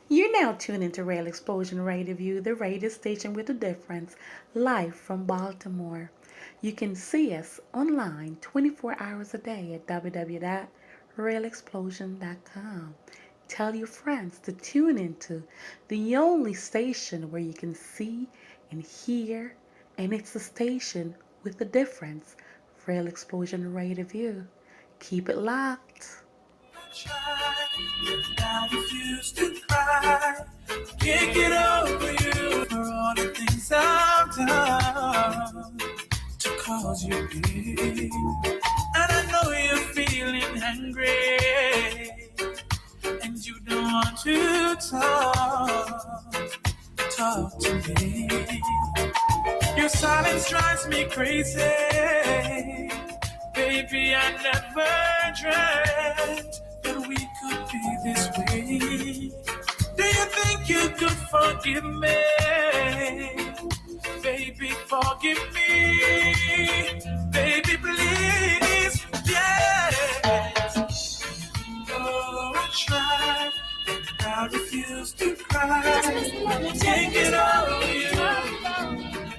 You're now tuned into Rail Explosion Radio View, the radio station with a difference, live from Baltimore. You can see us online 24 hours a day at www.railexplosion.com. Tell your friends to tune into the only station where you can see and hear, and it's a station with a difference, Rail Explosion Radio View. Keep it locked. I refuse to cry. Can't get over you for all the things I've done to cause you pain. And I know you're feeling angry, and you don't want to talk to me. Your silence drives me crazy. Baby, I never dreamt that we could be this way. Do you think you could forgive me? Baby, forgive me. Baby, please, yes. Oh, I tried, and I refuse to cry. Take it over you.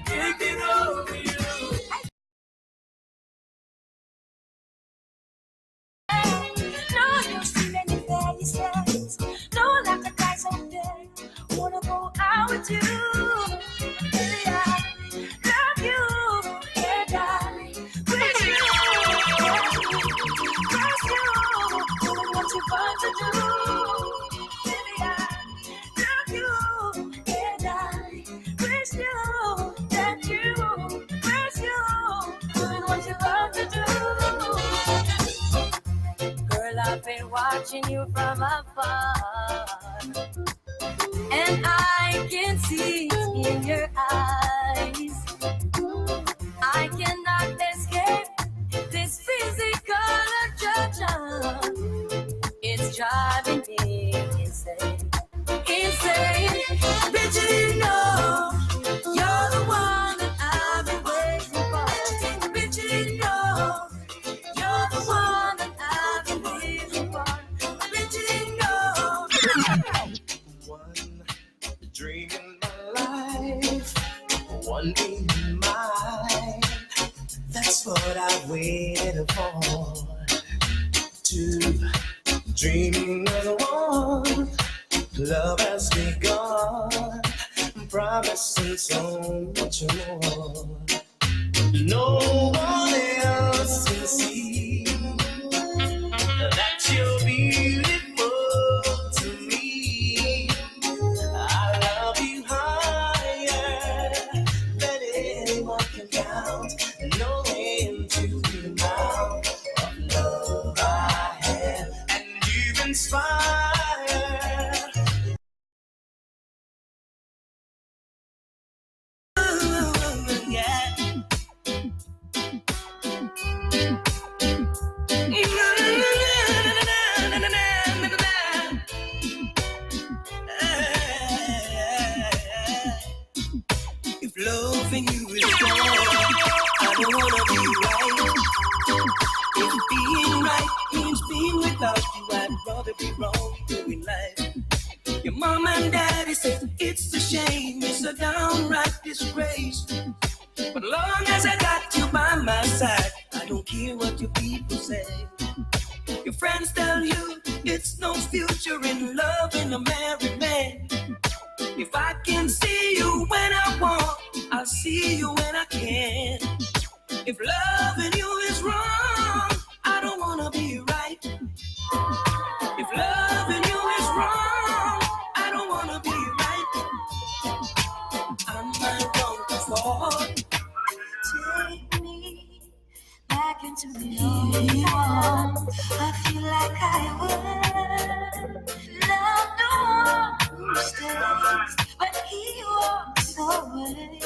Take it over you. No, like a guy someday wanna go out with you. Baby, I love you, and I wish you, doing what you want to do. Baby, I love you, and I wish you that you wish you, doing what you want to do. Girl, I've been watching you from afar, and I can see it in your eyes. I cannot escape this physical attraction. It's driving me insane, insane. Bet you didn't know you're the one that I've been waiting for. Bet you didn't know you're the one that I've been living for. Bet you didn't know. One dream in my life, one in mine. That's what I waited for. Two, dreaming of the one. Love has begun, promising so much more. No one else can see that you're beautiful to me. I love you higher than anyone can count. No end to the amount of love I have, and you inspire. If loving you is wrong, I don't wanna be right. If being right means being without you, I'd rather be wrong doing life. Your mom and daddy said it's a shame, it's a downright disgrace. But long as I got you by my side, I don't care what your people say. Your friends tell you it's no future in loving a married man. If I can see you when I want, I'll see you when I can. If loving you is wrong, I don't wanna be right. If loving you is wrong, I don't wanna be right. I'm not wrong to fall. Take me back into the old. I feel like I would love the one who stays, but he walks away.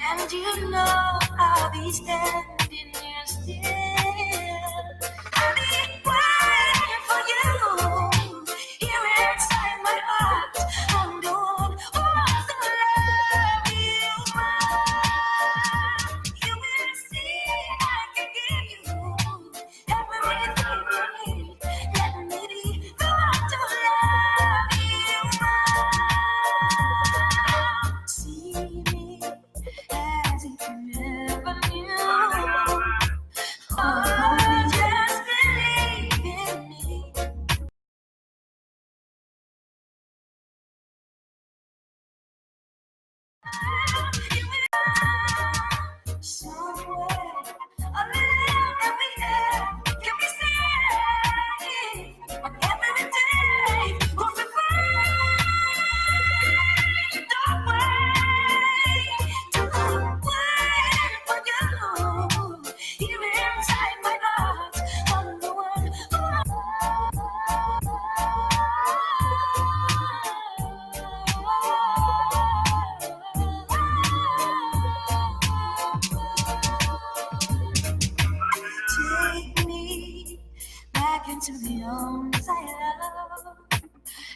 And you know I'll be standing here still.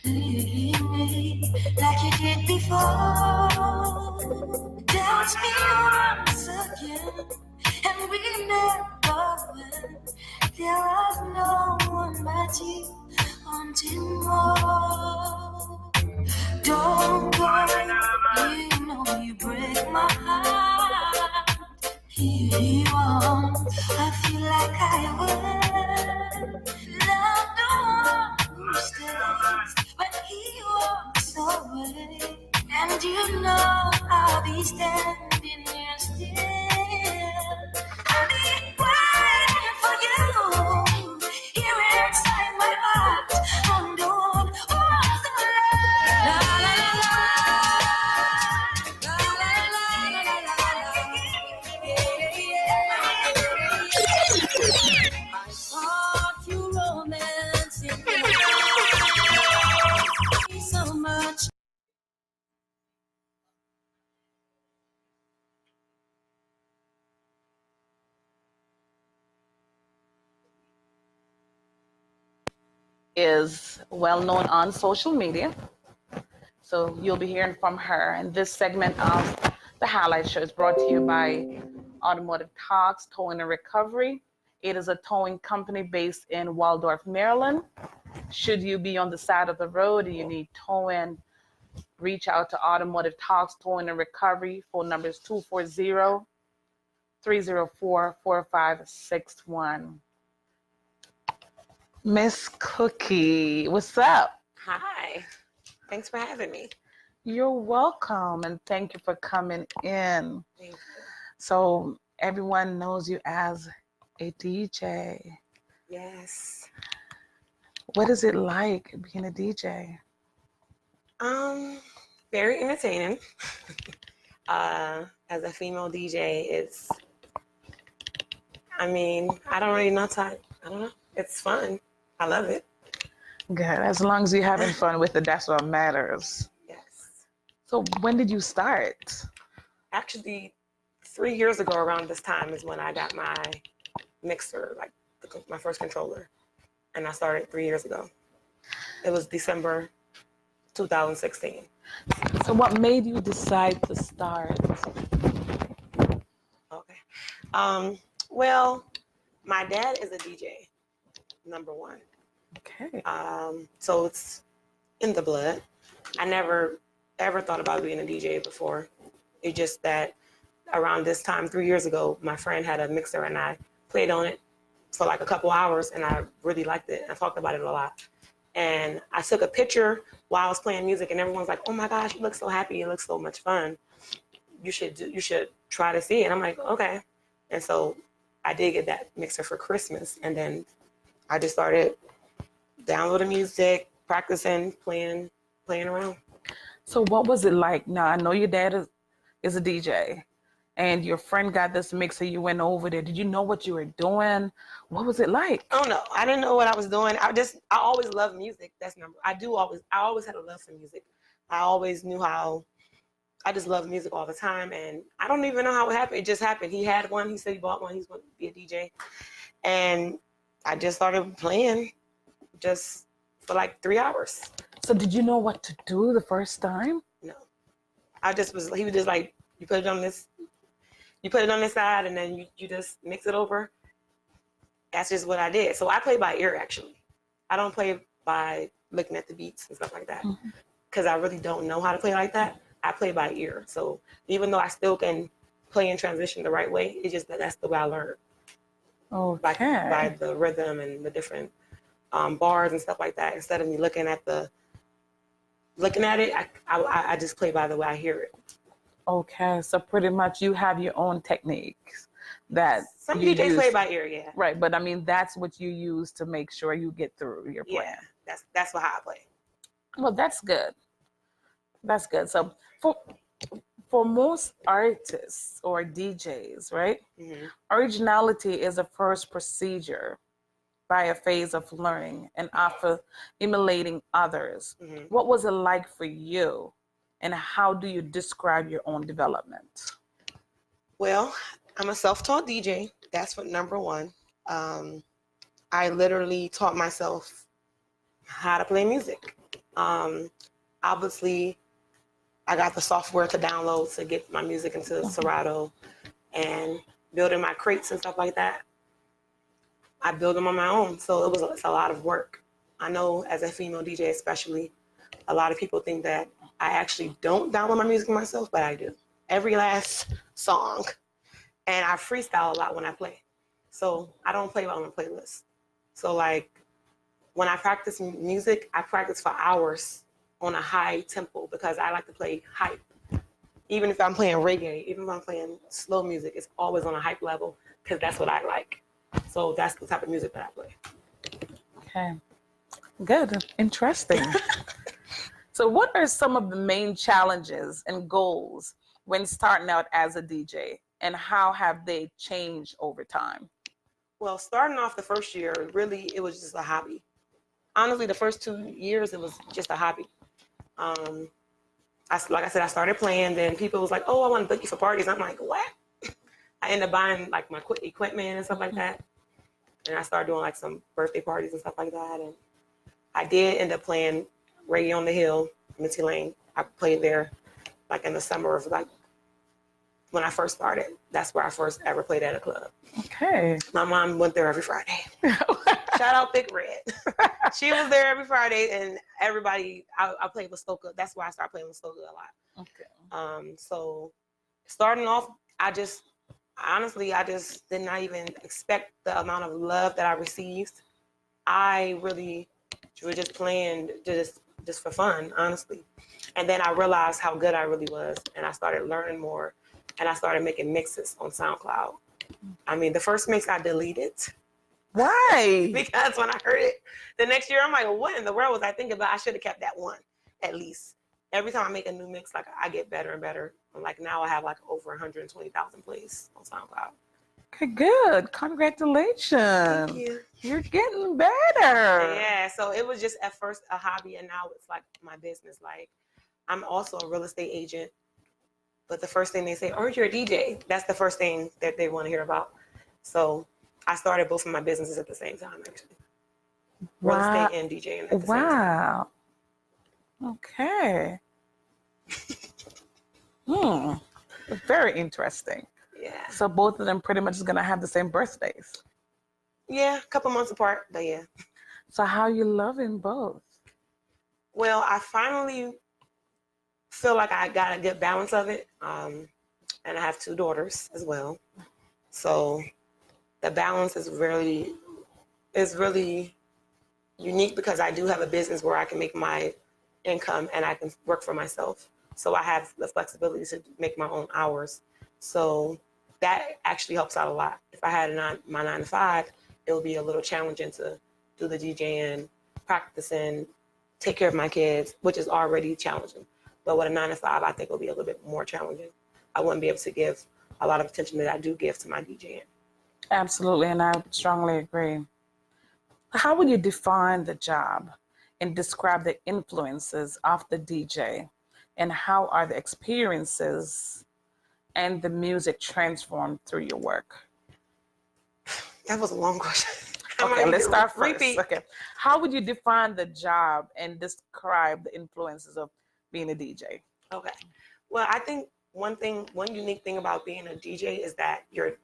leave me like you did before. Touch me once again, and we never win. There was no one but you wanting more. Don't go, you know you break my heart. Here you are, I feel like I would. Love the one who stays, but he walks away. And you know I'll be standing here still. I'll be waiting for you. Here inside my heart, I'm the one who wants to love. La la la la, la la la la la la. I thought you romancing me so much. Is well known on social media. So you'll be hearing from her. And this segment of the Highlight Show is brought to you by Automotive Talks Towing and Recovery. It is a towing company based in Waldorf, Maryland. Should you be on the side of the road and you need towing, reach out to Automotive Talks Towing and Recovery. Phone number is 240-304-4561. Miss Cookie, what's up? Hi. Thanks for having me. You're welcome, and thank you for coming in. Thank you. So everyone knows you as a DJ. Yes. What is it like being a DJ? Very entertaining. As a female DJ, I don't really know I don't know. It's fun. I love it. Good. As long as you're having fun with it, that's what matters. Yes. So when did you start? Actually, 3 years ago around this time is when I got my mixer, like my first controller. And I started 3 years ago. It was December 2016. So what made you decide to start? Okay. Well, my dad is a DJ, number one. Okay. So it's in the blood. I never ever thought about being a DJ before. It's just that around this time, 3 years ago, my friend had a mixer and I played on it for like a couple hours and I really liked it. I talked about it a lot. And I took a picture while I was playing music and everyone's like, oh my gosh, you look so happy. It looks so much fun. You should try to see it. And I'm like, okay. And so I did get that mixer for Christmas. And then I just started downloading music, practicing, playing around. So what was it like? Now, I know your dad is a DJ and your friend got this mixer. You went over there. Did you know what you were doing? What was it like? Oh no, I didn't know what I was doing. I always loved music. I always had a love for music. I always knew I just loved music all the time. And I don't even know how it happened. It just happened. He had one. He said he bought one. He's going to be a DJ. And I just started playing just for like 3 hours. So did you know what to do the first time? No. He was just like, you put it on this side and then you just mix it over. That's just what I did. So I play by ear, actually. I don't play by looking at the beats and stuff like that. Because I really don't know how to play like that. I play by ear. So even though I still can play in transition the right way, it's just that's the way I learned. Okay. By the rhythm and the different bars and stuff like that. Instead of me looking at it, I just play by the way I hear it. Okay, so pretty much you have your own techniques that some DJs play by ear, yeah. Right, but I mean that's what you use to make sure you get through your plan. Yeah, that's how I play. Well, that's good. That's good. So for most artists or DJs, right? Mm-hmm. Originality is a first procedure by a phase of learning and after emulating others. Mm-hmm. What was it like for you? And how do you describe your own development? Well, I'm a self-taught DJ. That's what number one. I literally taught myself how to play music. Obviously, I got the software to download to get my music into Serato, and building my crates and stuff like that. I build them on my own, so it's a lot of work. I know as a female DJ especially, a lot of people think that I actually don't download my music myself, but I do. Every last song. And I freestyle a lot when I play. So I don't play on a playlist. So like when I practice music, I practice for hours on a high tempo because I like to play hype. Even if I'm playing reggae, even if I'm playing slow music, it's always on a hype level because that's what I like. So that's the type of music that I play. Okay. Good. Interesting. So what are some of the main challenges and goals when starting out as a DJ, and how have they changed over time? Well, starting off the first year, really, it was just a hobby. Honestly, the first 2 years, it was just a hobby. Like I said, I started playing, then people was like, oh, I want to book you for parties. I'm like, what? I ended up buying like my equipment and stuff like that. And I started doing like some birthday parties and stuff like that. And I did end up playing Reggae on the Hill, Minty Lane. I played there like in the summer of like when I first started. That's where I first ever played at a club. Okay. My mom went there every Friday. Shout out Big Red. She was there every Friday, and everybody, I played with Stoker. That's why I started playing with Stoker a lot. Okay. So starting off, I just did not even expect the amount of love that I received. I really was just playing just for fun, honestly. And then I realized how good I really was, and I started learning more, and I started making mixes on SoundCloud. I mean, the first mix I deleted. Why? Because when I heard it the next year, I'm like, what in the world was I thinking about? I should have kept that one, at least. Every time I make a new mix, like I get better and better. Like now I have like over 120,000 plays on SoundCloud. Okay, good. Congratulations. Thank you. You're getting better. Yeah, so it was just at first a hobby, and now it's like my business. Like I'm also a real estate agent, but the first thing they say, oh, you're a DJ. That's the first thing that they want to hear about. So I started both of my businesses at the same time, actually. Real estate and DJing at the same time. Okay. Very interesting. Yeah. So both of them pretty much is gonna have the same birthdays. Yeah, a couple months apart, but yeah. So how you loving both? Well, I finally feel like I got a good balance of it. And I have 2 daughters as well. So the balance is really unique because I do have a business where I can make my income and I can work for myself. So I have the flexibility to make my own hours. So that actually helps out a lot. If I had my 9 to 5, it would be a little challenging to do the DJing, practicing, take care of my kids, which is already challenging. But with a 9 to 5, I think it'll be a little bit more challenging. I wouldn't be able to give a lot of attention that I do give to my DJing. Absolutely, and I strongly agree. How would you define the job and describe the influences of the DJ, and how are the experiences and the music transformed through your work? That was a long question. Okay, let's start first. Repeat. Okay, how would you define the job and describe the influences of being a DJ? Okay. Well, I think one unique thing about being a DJ is that you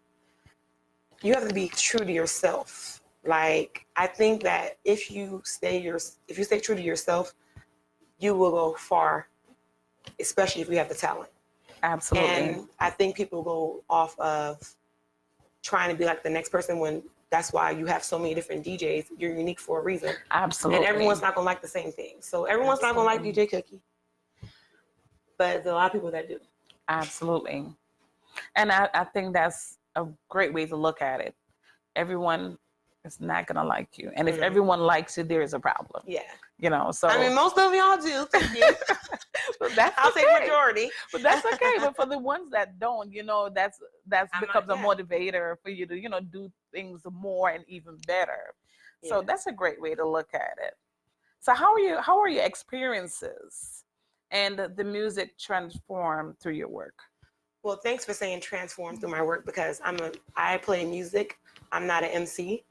have to be true to yourself. Like, I think that if you stay true to yourself, you will go far, especially if you have the talent. Absolutely. And I think people go off of trying to be like the next person when that's why you have so many different DJs. You're unique for a reason. Absolutely. And everyone's not going to like the same thing. So everyone's not going to like DJ Cookie. But there's a lot of people that do. Absolutely. And I think that's a great way to look at it. Everyone is not going to like you. And if everyone likes you, there is a problem. Yeah. You know, so. I mean, most of y'all do. Thank you. But that's I'll okay. say majority. But that's okay. But for the ones that don't, you know, that's becomes a motivator for you to, you know, do things more and even better. Yeah. So that's a great way to look at it. So how are your experiences and the music transformed through your work? Well, thanks for saying transform through my work, because I play music. I'm not an MC,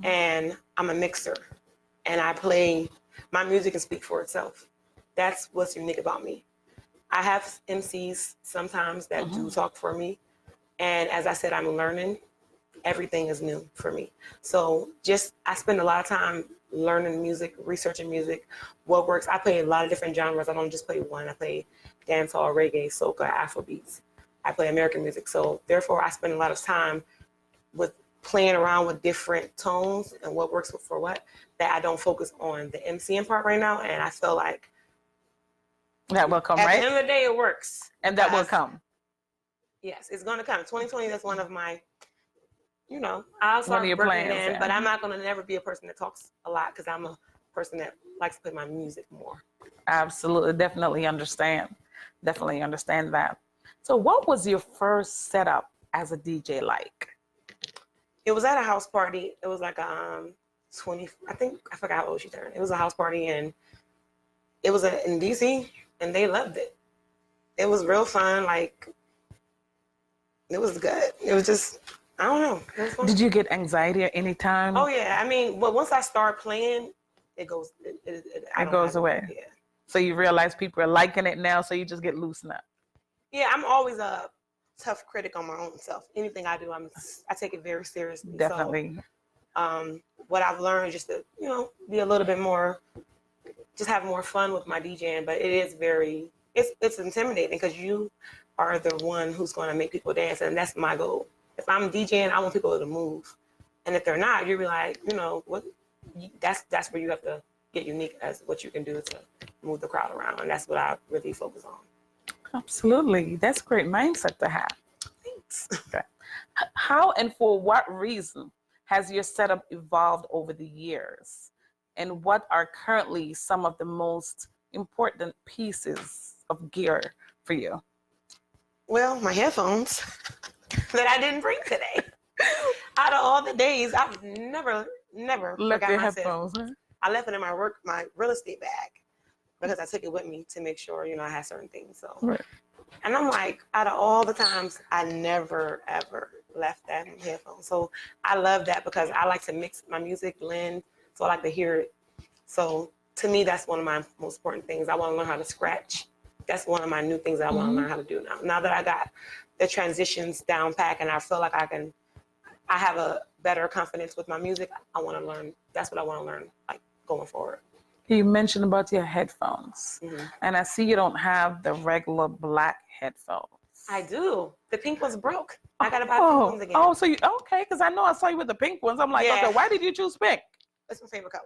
and I'm a mixer, and I play My music can speak for itself. That's what's unique about me. I have MCs sometimes that do talk for me. And as I said, I'm learning. Everything is new for me. So I spend a lot of time learning music, researching music, what works. I play a lot of different genres. I don't just play one. I play dancehall, reggae, soca, Afrobeats. I play American music. So therefore, I spend a lot of time with playing around with different tones and what works for what, that I don't focus on the MCing part right now. And I feel like that will come, at right? the end of the day, it works. And that will come. Yes, it's going to come. 2020, that's one of my, I'll start working plans, but I'm not going to never be a person that talks a lot because I'm a person that likes to play my music more. Absolutely. Definitely understand that. So what was your first setup as a DJ like? It was at a house party. It was like a 20, I forgot how old she turned. It was a house party and it was in DC and they loved it. It was real fun. Like, it was good. It was just, I don't know. It was fun. Did you get anxiety at any time? Oh yeah. I mean, but once I start playing, it goes, it goes away. Yeah. So you realize people are liking it now, so you just get loosened up. Yeah, I'm always a tough critic on my own self. Anything I do, I take it very seriously. Definitely. So, what I've learned is just to, be a little bit more, just have more fun with my DJing. But it is it's intimidating because you are the one who's going to make people dance, and that's my goal. If I'm DJing, I want people to move, and if they're not, you'll be like, what? That's where you have to get unique as what you can do to move the crowd around, and that's what I really focus on. Absolutely, that's a great mindset to have. Thanks. Okay. How and for what reason has your setup evolved over the years, and what are currently some of the most important pieces of gear for you? Well, my headphones that I didn't bring today. Out of all the days, I've never left forgot your my headphones. Huh? I left it in my real estate bag because I took it with me to make sure, I had certain things. So, right. And I'm like, out of all the times, I never ever left that headphone. So I love that because I like to mix my music, blend. So I like to hear it. So to me, that's one of my most important things. I want to learn how to scratch. That's one of my new things that I want to learn how to do now. Now that I got the transitions down pat and I feel like I have a better confidence with my music, I want to learn. That's what I want to learn, like going forward. You mentioned about your headphones, and I see you don't have the regular black headphones. I do. The pink one's broke. I gotta buy pink ones again. Oh, so okay? Because I know I saw you with the pink ones. I'm like, okay, why did you choose pink? It's my favorite color.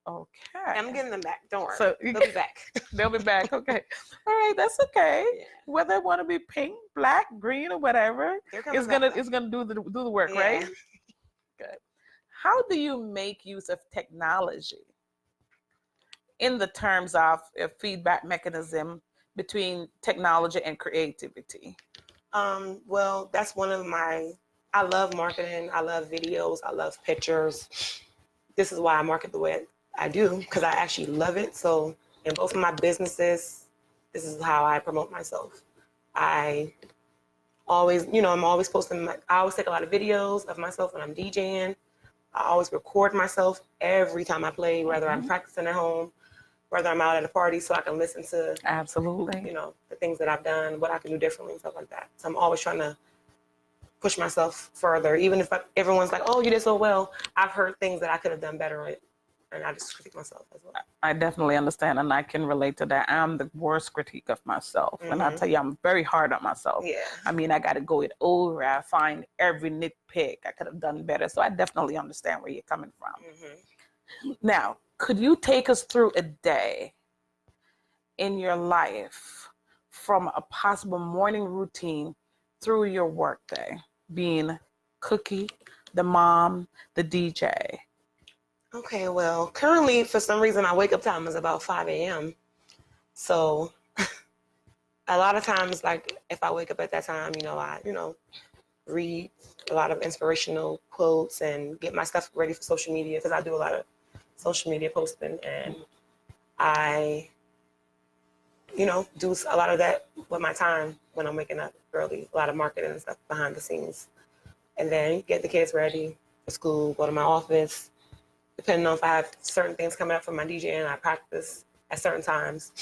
Okay. I'm getting them back. Don't worry. So they'll be back. They'll be back. Okay. All right. That's okay. Yeah. Whether it want to be pink, black, green, or whatever, it's gonna do the work, right? Good. How do you make use of technology in the terms of a feedback mechanism between technology and creativity? Well, that's one of I love marketing. I love videos. I love pictures. This is why I market the way I do, because I actually love it. So in both of my businesses, this is how I promote myself. I always, I'm always posting, I always take a lot of videos of myself when I'm DJing. I always record myself every time I play, whether I'm practicing at home, whether I'm out at a party, so I can listen to, absolutely, the things that I've done, what I can do differently and stuff like that. So I'm always trying to push myself further. Even if everyone's like, oh, you did so well, I've heard things that I could have done better at, and I just critique myself as well. I definitely understand, and I can relate to that. I'm the worst critique of myself, and I tell you, I'm very hard on myself. Yeah. I mean, I got to go it over. I find every nitpick I could have done better. So I definitely understand where you're coming from. Now, could you take us through a day in your life from a possible morning routine through your workday, being Cookie, the mom, the DJ? Okay, well, currently, for some reason, my wake-up time is about 5 a.m. So a lot of times, like, if I wake up at that time, I, read a lot of inspirational quotes and get my stuff ready for social media, because I do a lot of social media posting, and I, do a lot of that with my time when I'm waking up early, a lot of marketing and stuff behind the scenes. And then get the kids ready for school, go to my office, depending on if I have certain things coming up for my DJ and I practice at certain times.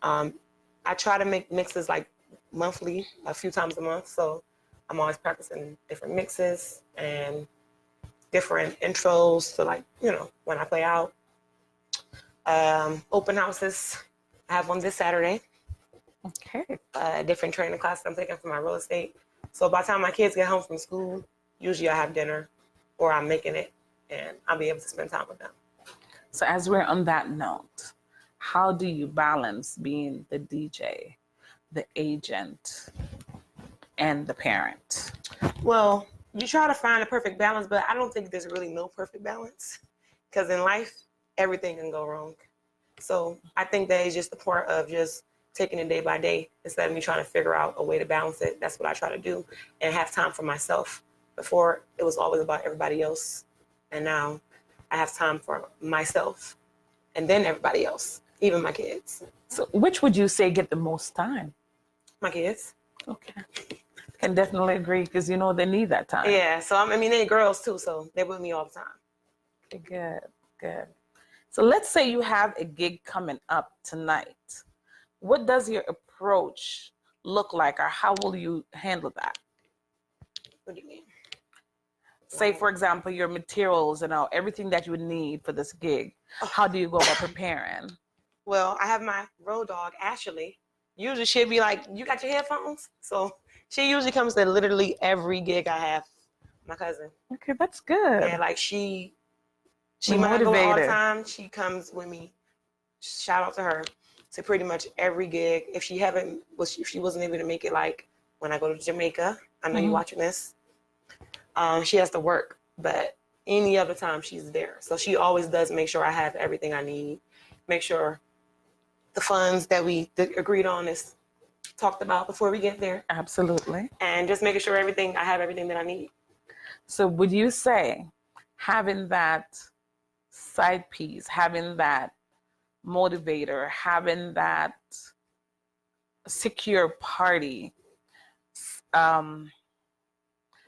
I try to make mixes like monthly, a few times a month. So I'm always practicing different mixes and different intros. So like, when I play out. Open houses. I have one this Saturday. Okay. Different training class I'm taking for my real estate. So by the time my kids get home from school, usually I have dinner or I'm making it and I'll be able to spend time with them. So as we're on that note, how do you balance being the DJ, the agent, and the parent? Well, you try to find a perfect balance, but I don't think there's really no perfect balance because in life, everything can go wrong. So I think that is just the part of just taking it day by day instead of me trying to figure out a way to balance it. That's what I try to do and have time for myself. Before, it was always about everybody else. And now I have time for myself and then everybody else, even my kids. So which would you say get the most time? My kids. Okay. Can definitely agree because, they need that time. Yeah. So, they're girls too, so they're with me all the time. Okay, good. So let's say you have a gig coming up tonight. What does your approach look like, or how will you handle that? What do you mean? Say, for example, your materials and everything that you would need for this gig. How do you go about preparing? Well, I have my road dog, Ashley. Usually she'll be like, you got your headphones? So she usually comes to literally every gig I have, my cousin. Okay, that's good. Yeah, like she might go all the time. She comes with me. Shout out to her. To pretty much every gig. If she wasn't able to make it, like when I go to Jamaica, I know you're watching this. She has to work, but any other time she's there. So she always does make sure I have everything I need. Make sure the funds that we agreed on is talked about before we get there. Absolutely. And just making sure I have everything that I need. So would you say having that side piece, having that motivator, having that secure party, an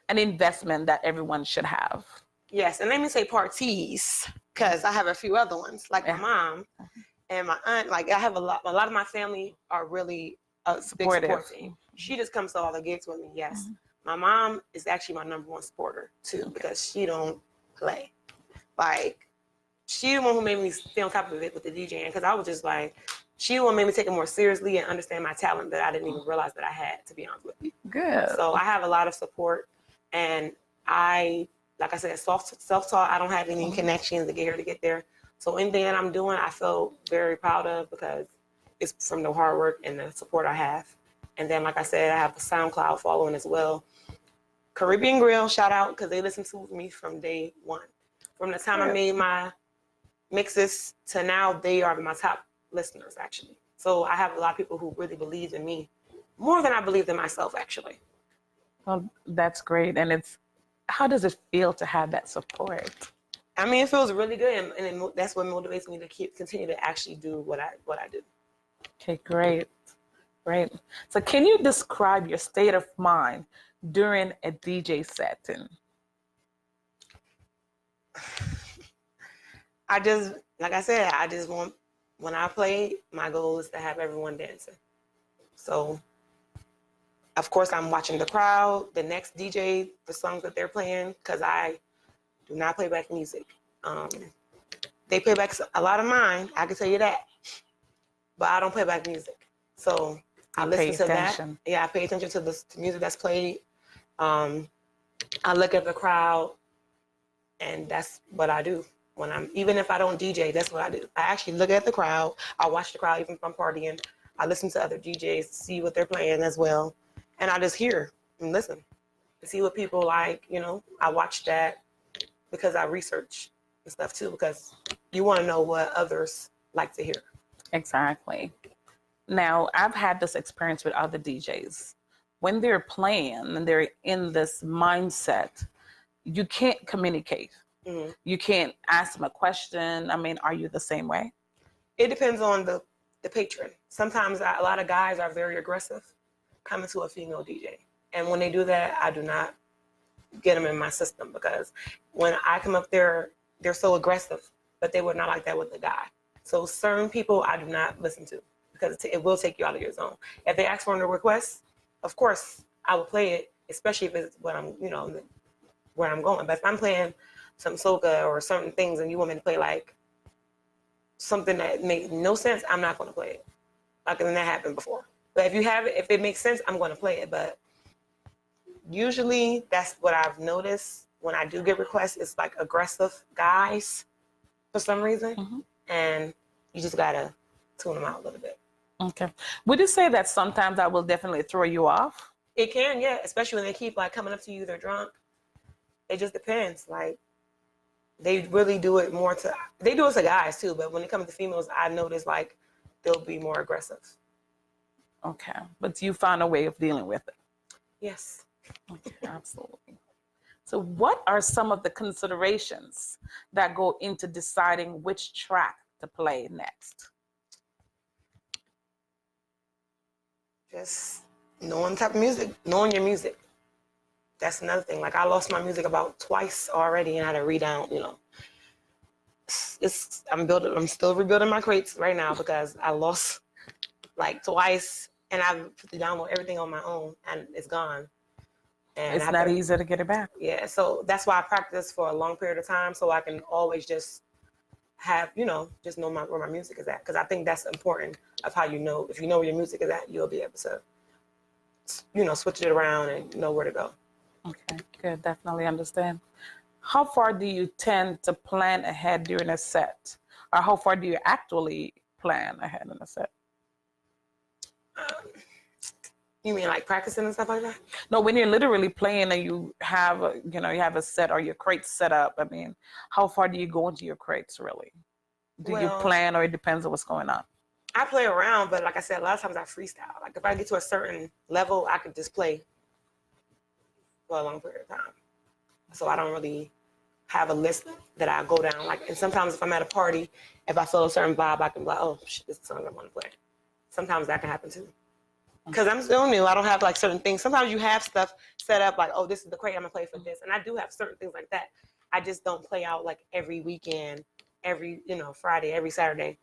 investment that everyone should have? Yes, and let me say parties, because I have a few other ones, like my mom and my aunt. Like I have a lot of my family are really supportive. Big support team. She just comes to all the gigs with me. Yes, my mom is actually my number one supporter too, because she don't play. Like she the one who made me stay on top of it with the DJing, because I was just like, she the one made me take it more seriously and understand my talent that I didn't even realize that I had, to be honest with you. Good. So I have a lot of support, and like I said, self-taught. I don't have any connections to get here to get there. So anything that I'm doing, I feel very proud of because it's from the hard work and the support I have. And then, like I said, I have the SoundCloud following as well. Caribbean Grill, shout out, because they listen to me from day one. From the time I made my mixes to now, they are my top listeners, actually. So I have a lot of people who really believe in me more than I believe in myself, actually. Well, that's great. And how does it feel to have that support? It feels really good, and that's what motivates me to continue to actually do what I do. Okay, great. So can you describe your state of mind during a DJ setting? Like I said, I just want, when I play, my goal is to have everyone dancing. So, of course, I'm watching the crowd, the next DJ, the songs that they're playing, because I do not play back music. They play back a lot of mine, I can tell you that, but I don't play back music. So I listen to that. Yeah, I pay attention to the music that's played. I look at the crowd, and that's what I do. Even if I don't DJ, that's what I do. I actually look at the crowd. I watch the crowd, even if I'm partying. I listen to other DJs, see what they're playing as well. And I just hear and listen to see what people like. I watch that because I research and stuff too, because you want to know what others like to hear. Exactly. Now, I've had this experience with other DJs. When they're playing and they're in this mindset, you can't communicate. Mm-hmm. You can't ask them a question. Are you the same way? It depends on the patron. Sometimes a lot of guys are very aggressive coming to a female DJ. And when they do that, I do not get them in my system, because when I come up there, they're so aggressive. but they were not like that with the guy. So certain people I do not listen to because it will take you out of your zone. If they ask for a request, of course I will play it, especially if it's what I'm, you know, where I'm going. But if I'm playing some soca or certain things and you want me to play like something that makes no sense, I'm not going to play it. Like, and that happened before. But if you have it, if it makes sense, I'm going to play it. But usually that's what I've noticed when I do get requests. It's like aggressive guys for some reason. And you just got to tune them out a little bit. Okay. Would you say that sometimes that will definitely throw you off? It can, yeah. Especially when they keep like coming up to you, they're drunk. It just depends. Like, they really do it more to, they do it to guys too, but when it comes to females, I notice like they'll be more aggressive. Okay. But you found a way of dealing with it? Yes. Okay, absolutely. So what are some of the considerations that go into deciding which track to play next? Just knowing the type of music, knowing your music. That's another thing. Like, I lost my music about twice already and I had to redown, you know. I'm still rebuilding my crates right now because I lost like twice and I've put to download everything on my own and it's gone. And it's not easy to get it back. Yeah, so that's why I practice for a long period of time so I can always just have, you know, just know where my music is at. Because I think that's important of how you know. If you know where your music is at, you'll be able to, you know, switch it around and know where to go. Okay, good. Definitely understand. How far do you tend to plan ahead during a set? Or how far do you actually plan ahead in a set? You mean like practicing and stuff like that? No, when you're literally playing and you have, you know, a set or your crates set up, I mean, how far do you go into your crates really? Do you plan or it depends on what's going on? I play around, but like I said, a lot of times I freestyle. Like if I get to a certain level, I can just play for a long period of time. So I don't really have a list that I go down. Like, and sometimes if I'm at a party, if I feel a certain vibe, I can be like, oh, shit, this is the song I want to play. Sometimes that can happen too. Because I'm still new. I don't have like certain things. Sometimes you have stuff set up like, oh, this is the crate I'm going to play for this. And I do have certain things like that. I just don't play out like every weekend, every, you know, Friday, every Saturday.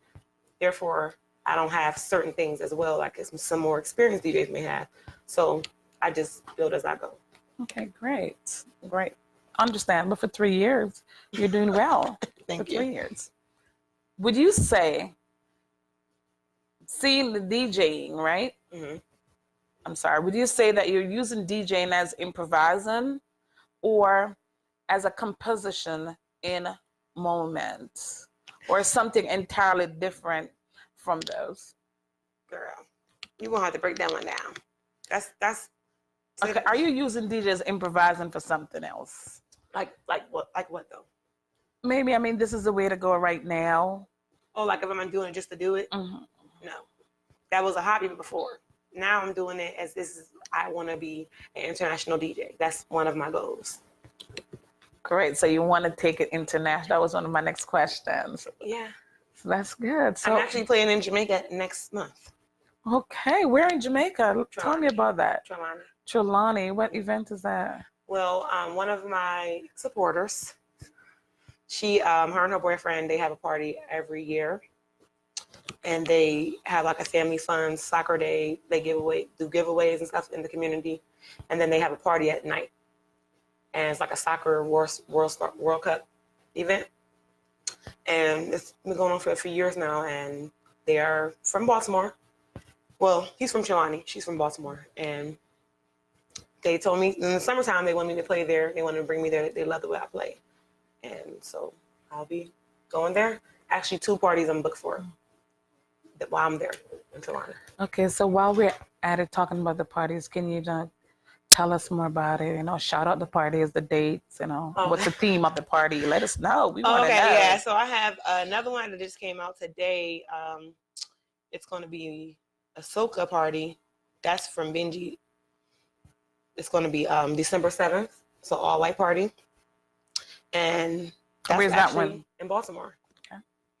Therefore, I don't have certain things as well, like some more experienced DJs may have. So I just build as I go. Okay, great. Great. Understand. But for 3 years, you're doing well. Thank you. 3 years. Would you say, seeing the DJing, right? Mm-hmm. I'm sorry. Would you say that you're using DJing as improvising or as a composition in moments or something entirely different from those? Girl, you're going to have to break that one down. That's okay. Are you using DJ as improvising for something else? Like what though? Maybe, I mean, this is the way to go right now. Oh, like if I'm doing it just to do it? Mm-hmm. No. That was a hobby before. Now I'm doing it as I want to be an international DJ. That's one of my goals. Great. So you want to take it international. That was one of my next questions. Yeah. So that's good. So I'm actually playing in Jamaica next month. Okay. Where in Jamaica? Tell me about that. Trelawney. Trelawney. What event is that? Well, one of my supporters, she, her and her boyfriend, they have a party every year. And they have like a family fun soccer day. They do giveaways and stuff in the community. And then they have a party at night. And it's like a soccer World Cup event. And it's been going on for a few years now. And they are from Baltimore. Well, he's from Trelawney. She's from Baltimore. And they told me in the summertime they want me to play there. They want to bring me there. They love the way I play. And so I'll be going there. Actually, 2 parties I'm booked for while I'm there in Trelawney. Okay, so while we're at it talking about the parties, can you tell us more about it? You know, shout out the parties, the dates, you know, what's the theme of the party? Let us know. We want to know. Okay, yeah. So I have another one that just came out today. It's going to be a soca party. That's from Benji. It's going to be December 7th. So all white party. And that's where's that one? In Baltimore.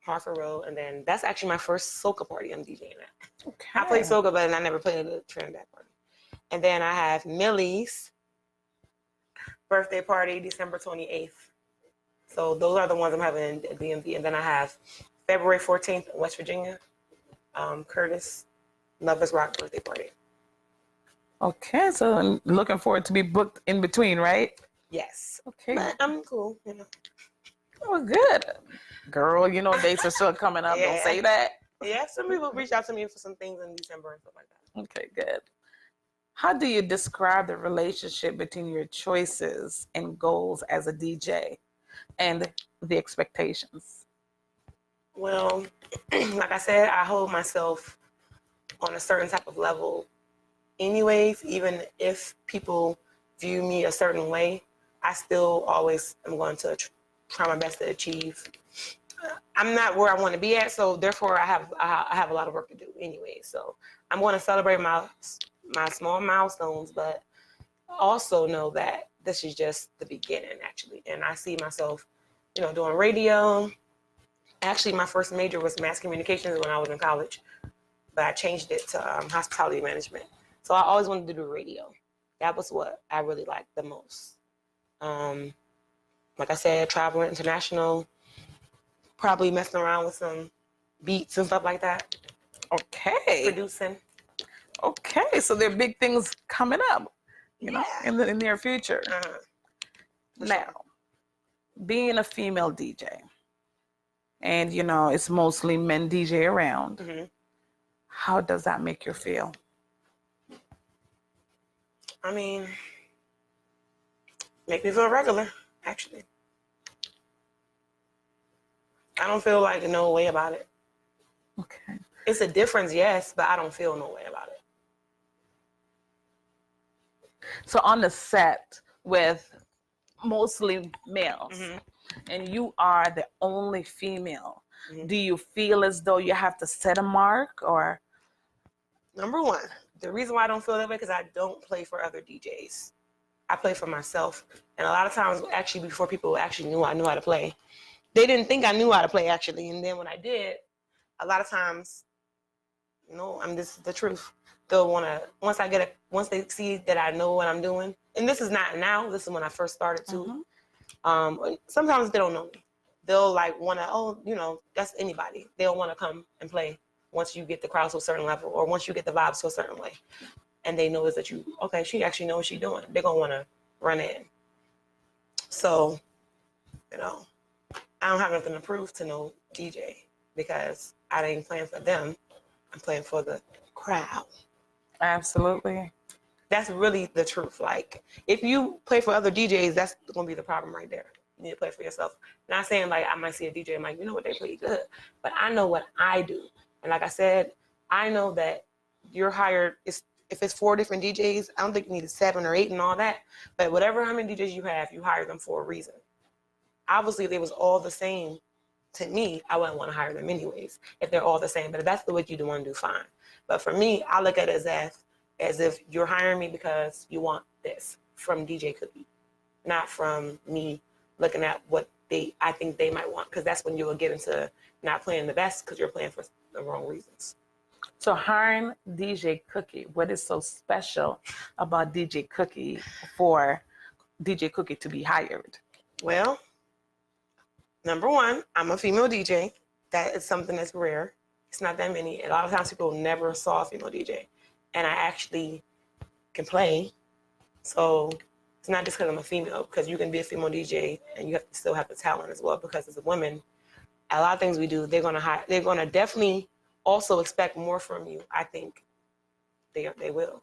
Harford Road, and then that's actually my first soca party I'm DJing at. Okay. I play soca, but I never played a Trinidad party. And then I have Millie's birthday party, December 28th. So those are the ones I'm having at DMV. And then I have February 14th in West Virginia, Curtis Lovers Rock birthday party. Okay, so I'm looking forward to be booked in between, right? Yes. Okay. But I'm cool, you know. Oh, good. Girl, you know, dates are still coming up. Yeah. Don't say that. Yeah, some people reach out to me for some things in December and stuff like that. Okay, good. How do you describe the relationship between your choices and goals as a DJ and the expectations? Well, like I said, I hold myself on a certain type of level anyways, even if people view me a certain way, I still always am going to try my best to achieve. I'm not where I want to be at, so therefore I have a lot of work to do anyway. So I'm going to celebrate my small milestones, but also know that this is just the beginning, actually. And I see myself, you know, doing radio. Actually, my first major was mass communications when I was in college, but I changed it to hospitality management. So I always wanted to do radio. That was what I really liked the most. Like I said, traveling international, probably messing around with some beats and stuff like that. Okay. Producing. Okay, so there are big things coming up, you know, in the near future. Now, being a female DJ, and you know, it's mostly men DJ around. Mm-hmm. How does that make you feel? I mean, make me feel regular, actually. I don't feel like no way about it. Okay. It's a difference, yes, but I don't feel no way about it. So on the set with mostly males, Mm-hmm. and you are the only female, Mm-hmm. do you feel as though you have to set a mark, or? Number one, the reason why I don't feel that way because I don't play for other DJs. I play for myself. And a lot of times, actually, before people actually knew I knew how to play, they didn't think I knew how to play, actually. And then when I did, a lot of times, no, this is the truth. They'll want to, once they see that I know what I'm doing, and this is not now, this is when I first started too. Mm-hmm. Sometimes they don't know me. They'll like want to, oh, you know, that's anybody. They'll want to come and play once you get the crowd to a certain level or once you get the vibes to a certain way. And they know that okay, she actually knows what she's doing. They're going to want to run in. So, you know, I don't have nothing to prove to no DJ because I ain't playing for them. I'm playing for the crowd. Absolutely. That's really the truth. Like, if you play for other DJs, that's going to be the problem right there. You need to play for yourself. Not saying like I might see a DJ, I'm like, you know what, they play good. But I know what I do. And like I said, I know that you're hired, if it's 4 different DJs, I don't think you need 7 or 8 and all that. But whatever, how many DJs you have, you hire them for a reason. Obviously, if they was all the same to me, I wouldn't want to hire them anyways, if they're all the same. But if that's the way you want to do, fine. But for me, I look at it as if you're hiring me because you want this from DJ Cookie, not from me looking at what I think they might want, because that's when you will get into not playing the best because you're playing for the wrong reasons. So hiring DJ Cookie, what is so special about DJ Cookie for DJ Cookie to be hired? Well, number one, I'm a female DJ. That is something that's rare. It's not that many. A lot of times people never saw a female DJ. And I actually can play. So it's not just because I'm a female, because you can be a female DJ and you have to still have the talent as well, because as a woman, a lot of things we do, they're gonna definitely also expect more from you. I think they will.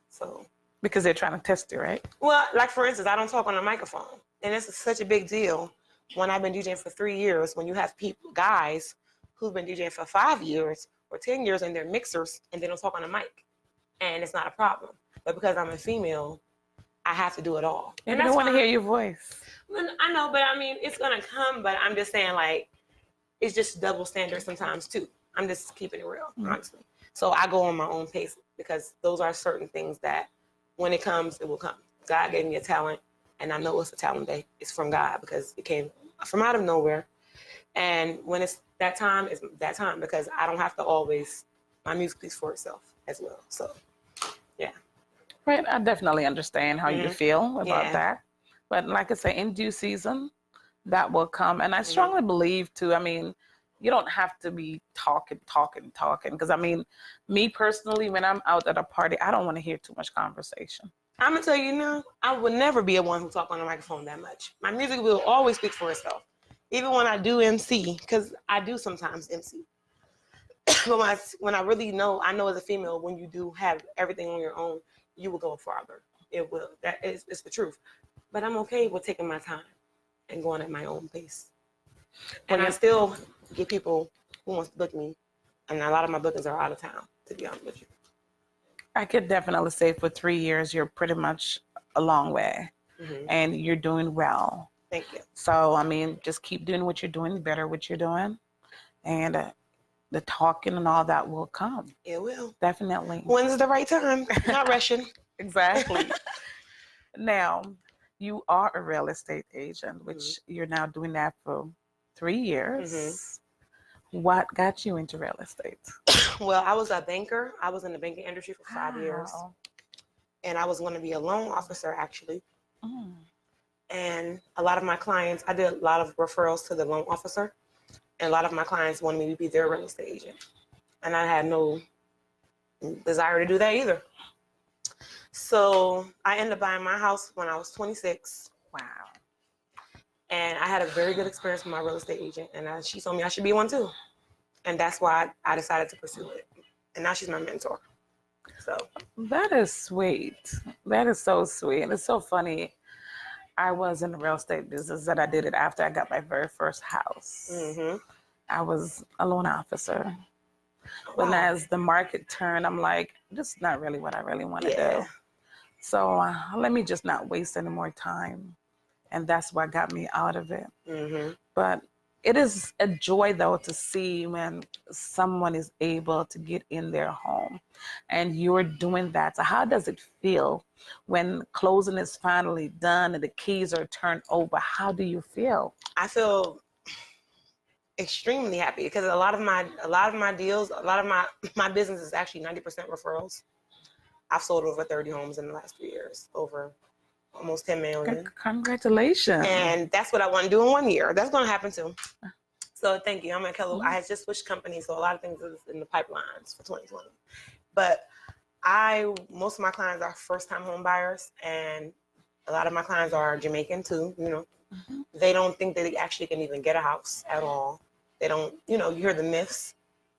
So because they're trying to test you, right? Well, like for instance, I don't talk on a microphone, and this is such a big deal. When I've been DJing for 3 years, when you have guys who've been DJing for 5 years or 10 years and they're mixers and they don't talk on a mic, and it's not a problem. But because I'm a female, I have to do it all. And I don't want to hear your voice. I know, but I mean, it's gonna come. But I'm just saying, like, it's just double standard sometimes too. I'm just keeping it real, honestly. So I go on my own pace because those are certain things that, when it comes, it will come. God gave me a talent, and I know it's a talent that it's from God because it came from out of nowhere. And when it's that time, it's that time, because I don't have to always. My music speaks for itself as well. So, yeah. Right, I definitely understand how you feel about that. But like I say, in due season, that will come. And I strongly believe too, I mean, you don't have to be talking. Because I mean, me personally, when I'm out at a party, I don't want to hear too much conversation. I'm gonna tell you now, I would never be a one who talk on the microphone that much. My music will always speak for itself. Even when I do MC, because I do sometimes MC. But when I really know, I know as a female, when you do have everything on your own, you will go farther. It will. It's the truth. But I'm okay with taking my time and going at my own pace. And I still get people who wants to book me, and a lot of my bookings are out of town, to be honest with you. I could definitely say for 3 years, you're pretty much a long way, and you're doing well. Thank you. So, I mean, just keep doing what you're doing, better what you're doing, and the talking and all that will come. It will. Definitely. When's the right time? Not rushing. Exactly. Now, you are a real estate agent, which you're now doing that for 3 years. What got you into real estate? Well, I was a banker. I was in the banking industry for 5 years. And I was going to be a loan officer, actually. And a lot of my clients, I did a lot of referrals to the loan officer. And a lot of my clients wanted me to be their real estate agent. And I had no desire to do that either. So I ended up buying my house when I was 26. Wow. And I had a very good experience with my real estate agent. And she told me I should be one too. And that's why I decided to pursue it. And now she's my mentor. So that is sweet. That is so sweet. And it's so funny. I was in the real estate business that I did it after I got my very first house. I was a loan officer. But as the market turned, I'm like, this is not really what I really want to do. So let me just not waste any more time. And that's what got me out of it. But it is a joy, though, to see when someone is able to get in their home and you're doing that. So how does it feel when closing is finally done and the keys are turned over? How do you feel? I feel extremely happy because a lot of my deals, a lot of my business is actually 90% referrals. I've sold over 30 homes in the last 3 years, over almost 10 million. Congratulations. And that's what I want to do in 1 year. That's going to happen too. So thank you. I'm at Kello. I had just switched companies, so a lot of things is in the pipelines for 2020. But most of my clients are first-time home buyers, and a lot of my clients are Jamaican too. You know, they don't think that they actually can even get a house at all. They don't. You know, you hear the myths.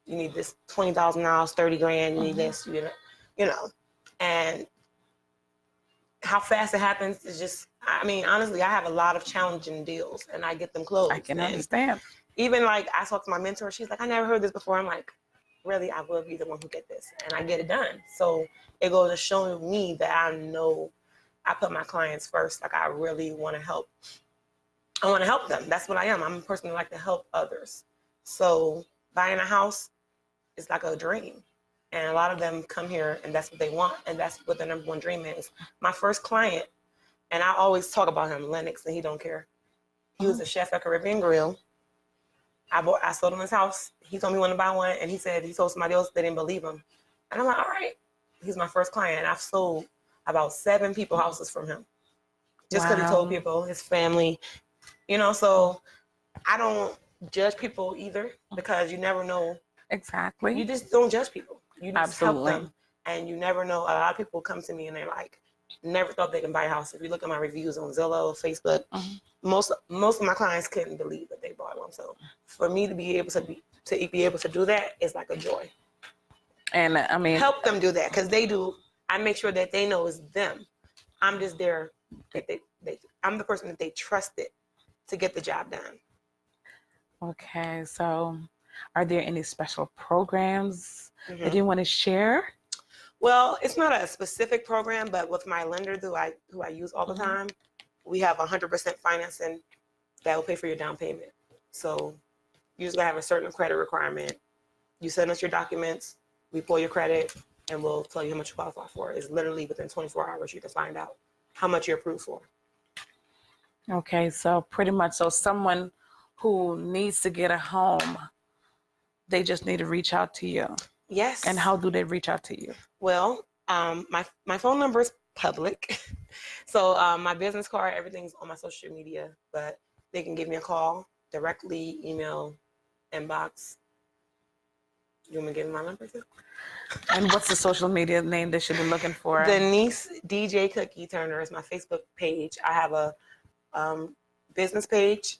You need this $20,000, $30,000. You need this. You know, and how fast it happens is just, I mean, honestly, I have a lot of challenging deals and I get them closed. I can understand. Even like I talked to my mentor, she's like, I never heard this before. I'm like, really, I will be the one who get this. And I get it done. So it goes to show me that I know I put my clients first. Like I really want to help. I want to help them. That's what I am. I'm a person who like to help others. So buying a house is like a dream. And a lot of them come here and that's what they want. And that's what their number one dream is. My first client, and I always talk about him, Lennox, and he don't care. He was a chef at Caribbean Grill. I sold him his house. He told me he wanted to buy one. And he said he told somebody else, they didn't believe him. And I'm like, all right. He's my first client. And I've sold about 7 people houses from him. Just because he told people, his family, you know, so I don't judge people either because you never know. Exactly. You just don't judge people. You just Absolutely. help them. And you never know. A lot of people come to me and they're like, never thought they can buy a house. If you look at my reviews on Zillow, Facebook, most of my clients couldn't believe that they bought one. So for me to be able to do that is like a joy. And I mean, help them do that because they do. I make sure that they know it's them. I'm just there. I'm the person that they trusted to get the job done. Okay, so are there any special programs that you want to share? Well, it's not a specific program, but with my lender who I use all the time, we have 100% financing that will pay for your down payment. So you just gotta have a certain credit requirement. You send us your documents, we pull your credit, and we'll tell you how much you qualify for. It's literally within 24 hours you can find out how much you're approved for. Okay, so pretty much, so someone who needs to get a home, they just need to reach out to you. Yes. And how do they reach out to you? Well, my phone number is public. So my business card, everything's on my social media. But they can give me a call directly, email, inbox. You want me to give my number too? And what's the social media name they should be looking for? Denise DJ Cookie Turner is my Facebook page. I have a business page,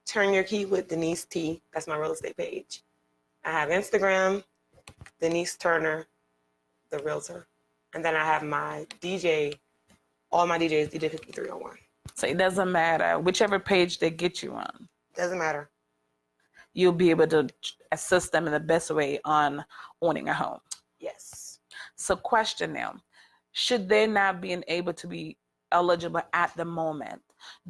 Turn Your Key with Denise T. That's my real estate page. I have Instagram, Denise Turner, the realtor. And then I have my DJ, all my DJs, DJ Cookie 301. So it doesn't matter. Whichever page they get you on. Doesn't matter. You'll be able to assist them in the best way on owning a home. Yes. So question now, should they not be able to be eligible at the moment,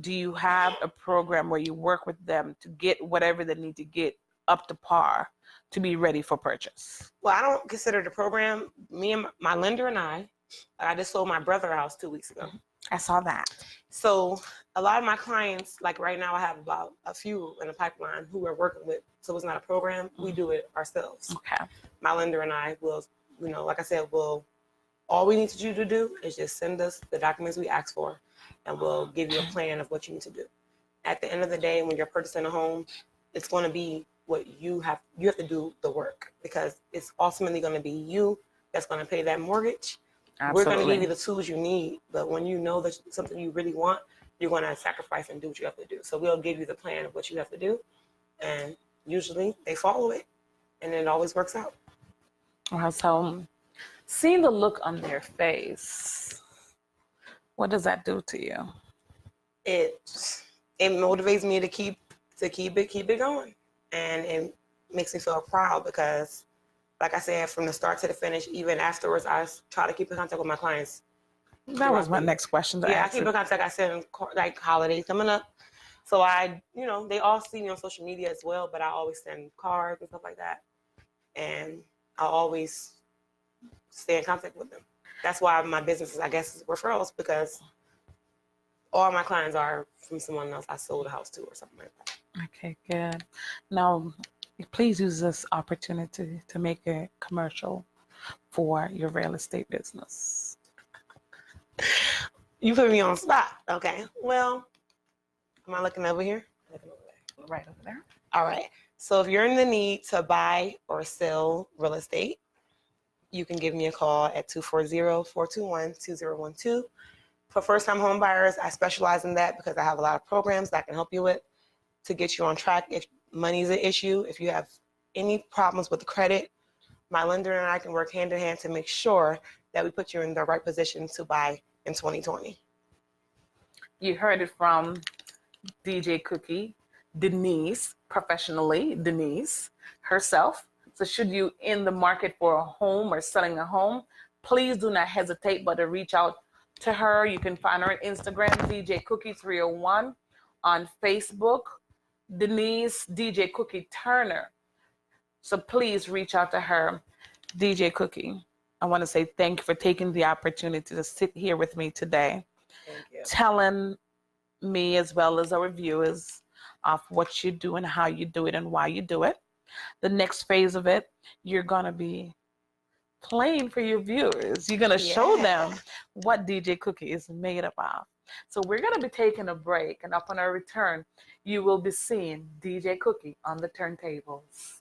do you have a program where you work with them to get whatever they need to get up to par to be ready for purchase? Well, I don't consider the program. Me and my lender and I just sold my brother a house 2 weeks ago. I saw that. So a lot of my clients, like right now, I have about a few in the pipeline who we're working with. So it's not a program. We do it ourselves. Okay. My lender and I will, like I said, all we need you to do is just send us the documents we ask for, and we'll give you a plan of what you need to do. At the end of the day, when you're purchasing a home, it's going to be what you have to do the work, because it's ultimately going to be you that's going to pay that mortgage. Absolutely. We're going to give you the tools you need, but when you know that something you really want, you're going to sacrifice and do what you have to do. So we'll give you the plan of what you have to do, and usually they follow it, and it always works out. So seeing the look on their face, what does that do to you? It motivates me to keep it going, and it makes me feel proud because, like I said, from the start to the finish, even afterwards, I try to keep in contact with my clients. That was my next question. I keep in contact. I said, like, holidays coming up, so they all see me on social media as well. But I always send cards and stuff like that, and I always stay in contact with them. That's why my business is, I guess, is referrals, because all my clients are from someone else I sold a house to or something like that. Okay, good. Now, please use this opportunity to make a commercial for your real estate business. You put me on spot. Okay. Well, am I looking over here? Right over there. All right. So if you're in the need to buy or sell real estate, you can give me a call at 240-421-2012. For first-time home buyers, I specialize in that because I have a lot of programs that I can help you with to get you on track. If money is an issue, if you have any problems with the credit, my lender and I can work hand in hand to make sure that we put you in the right position to buy in 2020. You heard it from DJ Cookie, Denise, professionally, Denise herself. So should you in the market for a home or selling a home, please do not hesitate but to reach out to her. You can find her on Instagram, DJ Cookie 301, on Facebook, Denise DJ Cookie Turner. So please reach out to her. DJ Cookie, I want to say thank you for taking the opportunity to sit here with me today. Thank you. Telling me as well as our viewers of what you do and how you do it and why you do it. The next phase of it, you're going to be playing for your viewers. You're going to show them what DJ Cookie is made up of. So we're going to be taking a break, and upon our return, you will be seeing DJ Cookie on the turntables.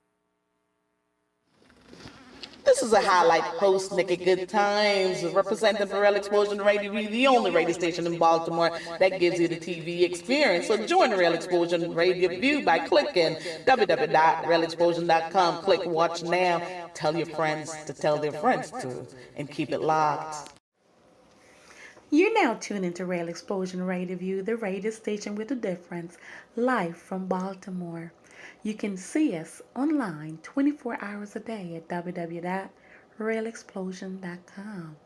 This is a highlight host, Nikki Goodtimes, representing for Real Explosion Radio, the only radio station in Baltimore that gives you the TV experience. So join Real Explosion Radio View by clicking www.realexplosion.com. Click Watch Now. Tell your friends to tell their friends to, and keep it locked. You're now tuned into Real Explosion Radio View, the radio station with a difference, live from Baltimore. You can see us online 24 hours a day at www.realexplosion.com.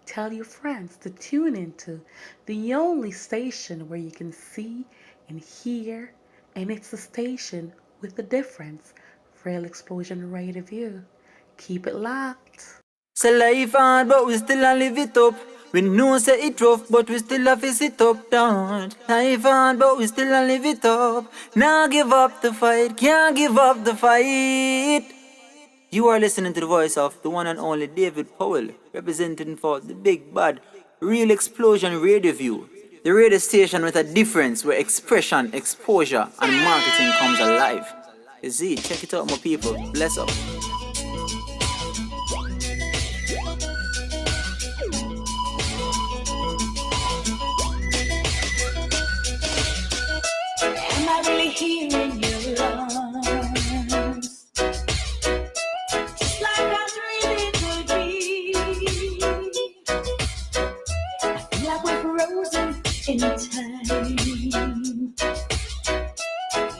Tell your friends to tune into the only station where you can see and hear, and it's a station with a difference, Real Explosion Radio View. Keep it locked. Say life hard, but we still a live it up. We know say it rough, but we still a face it up down. Life hard, but we still a live it up. Now give up the fight, can't give up the fight. You are listening to the voice of the one and only David Powell, representing for the big bad Real Explosion Radio View. The radio station with a difference where expression, exposure, and marketing comes alive. You see, check it out, my people. Bless up. Am I really hearing your lungs? Just like I dreamed it would be. I feel like we're frozen in time.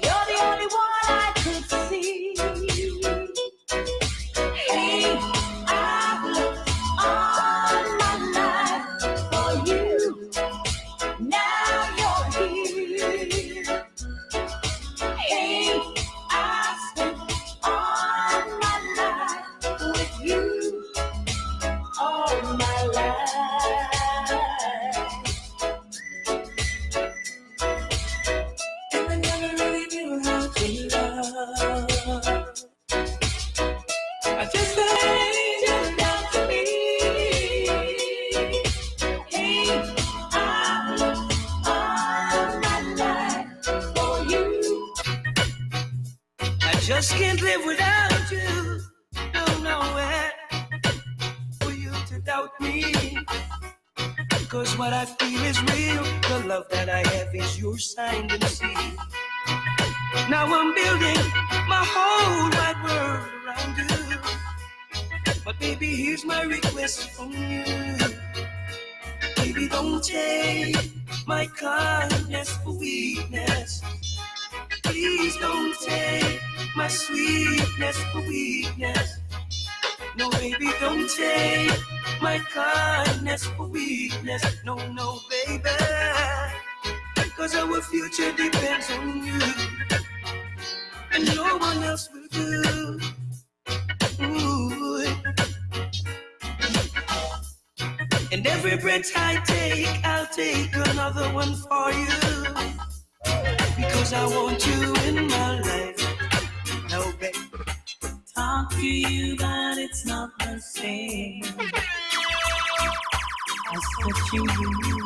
You're the only one I could see. Hey, I've looked all my life for you. Now you're here. Hey, I spent all my life with you, all my life. And I never really knew how to love. I just let an angel down to me. Hey, I looked all my life for you. I just can't live without you. Don't know where for you to doubt me. Cause what I feel is real. The love that I have is your signed and sealed. Now I'm building my whole wide world around you. But baby, here's my request from you. Baby, don't take my kindness for weakness. Please don't take my sweetness for weakness. No, baby, don't take my kindness for weakness. No, no, baby. Cause our future depends on you. And no one else will do. Ooh. And every breath I take, I'll take another one for you. Because I want you in my life. No, baby. Talk to you, but it's not the same as what you do.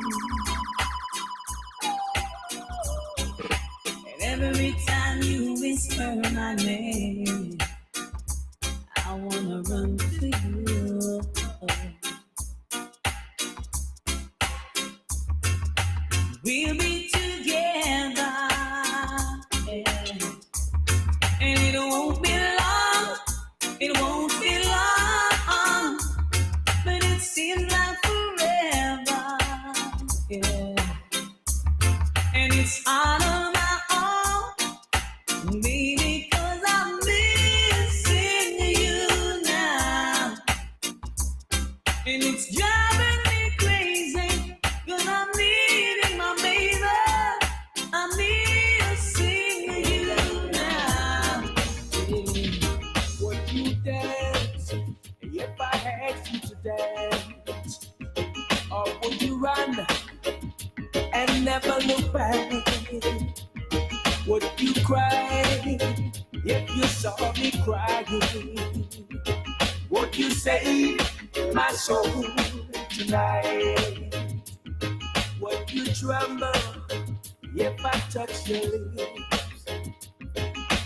And every time you whisper my name, I wanna run to you. We'll be together, yeah. And it won't be long, it won't be long, but it seems like forever, yeah. And it's out of my own, baby, 'cause I'm missing you now. And it's driving me crazy, 'cause I'm needing my baby, I'm missing you now. Would you dance if I asked you to dance? Or would you run and never look back? Would you cry if you saw me crying? Would you save my soul tonight? Would you tremble if I touch your lips?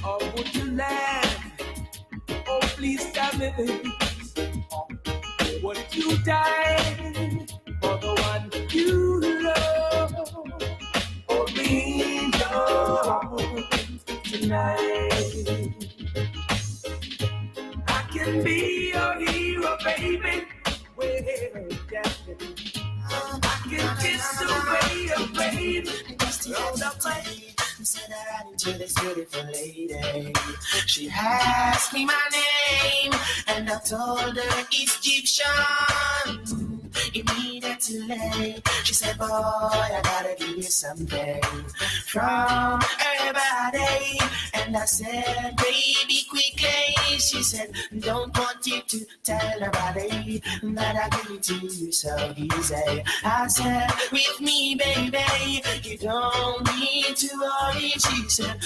Or would you laugh? Oh, please tell me this. Would you die for the one you love? Or be in your arms tonight? I can be your hero, baby. Well, definitely. I can kiss away your pain. Roll up my Said I ran into this beautiful lady. She asked me my name, and I told her it's Egyptian. Immediately, she said, boy, I gotta give you something from her body. And I said, baby, quickly. She said, don't want you to tell her body that I give it to you so easy. I said, with me, baby, you don't need to worry. She said,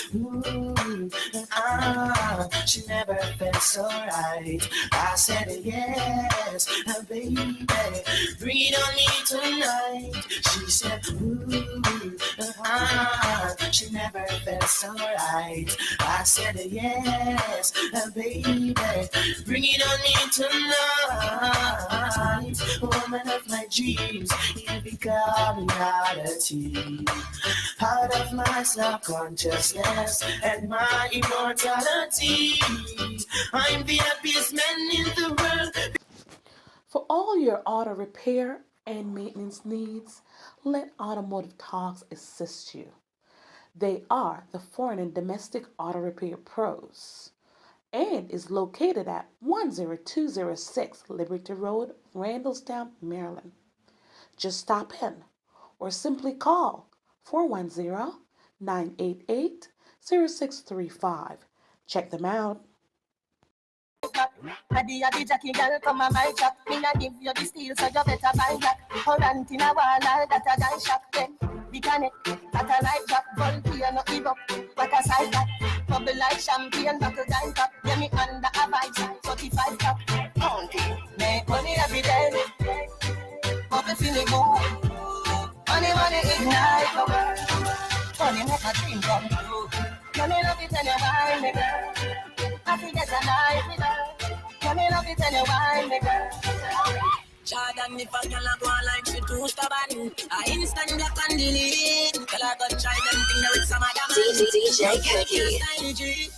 she never felt so right. I said, yes, baby, breathe on me tonight. She said, ooh, she never felt so right. I said, yes, baby, bring it on me tonight. Woman of my dreams, you become reality. Out of my self-consciousness and my immortality. I'm the happiest man in the world. For all your auto repair and maintenance needs, let Automotive Talks assist you. They are the foreign and domestic auto repair pros and is located at 10206 Liberty Road, Randallstown, Maryland. Just stop in or simply call 410-988-0635. Check them out. Adi Jackie girl come a my shop. Me a give you the steel so you better buy black. Current in a wall that a guy shop then. The connect that a light drop. Volunteer no give up. What a sight that. Bubble like champagne buckle dime cup. Yeah me under a vibe 35 cup. Make money every day. Bubble feeling good. Money ignite the world. Money make a dream come true. Money love it and you mind me girl. I forget a night with her. Money love it and you mind me girl. Jordan, if a girl a go like she too stubborn, I instant black and delete. Girl I go try them thing with some other man. DJ Cookie.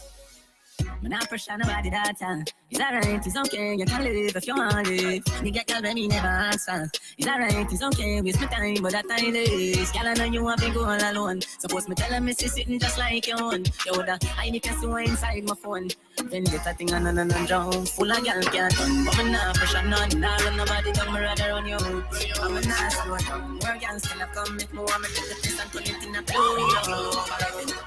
Man, I pressure nobody that time. It's alright, it's okay, you can live if you want to live. Nigga, girl, when me never answer. It's alright, it's okay, waste my time, but that time is. Girl, I know you want to go all alone. Suppose me tell her me see sitting just like your own. Yo, the I can see inside my phone. Then get a thing and jump. Full of girl can't done. But me nah pressure none. Nah run nobody down, me rather run you. I'm a nah slow down. More girls still a come, make me want me take the place and turn it in a blue.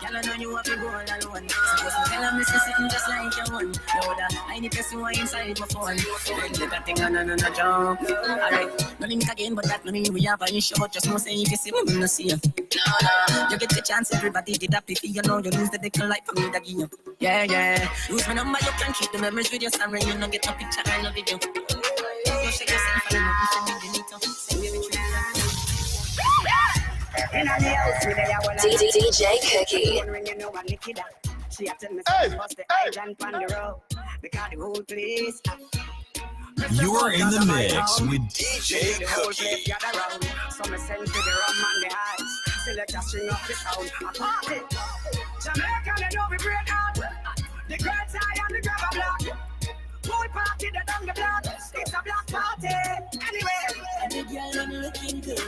Girl, I know you want to go all alone. Suppose me tell her me see sitting just like your own. Yo, the I need to see inside my phone. Then get a thing and jump. Alright, no limit again, but that no mean we have an issue. But just know say if you see me, no see you. No, you get the chance, everybody did that. If you know you lose the decline like for me, that give you. Yeah. Lose my number, you can keep the memories with your son. You know, get no picture and no video. Go shake yourself and you send me the need to send me the DJ Cookie. She had to miss the agent on the road. Because the whole place. You're in the mix with DJ Cookie. So me send to the rum and the ice. Select a string of the sound. A party. Jamaica, they know we break out. The great eye and the grabber block. Pool party, the down the block. It's a black party. Anyway. And the girl I'm looking good.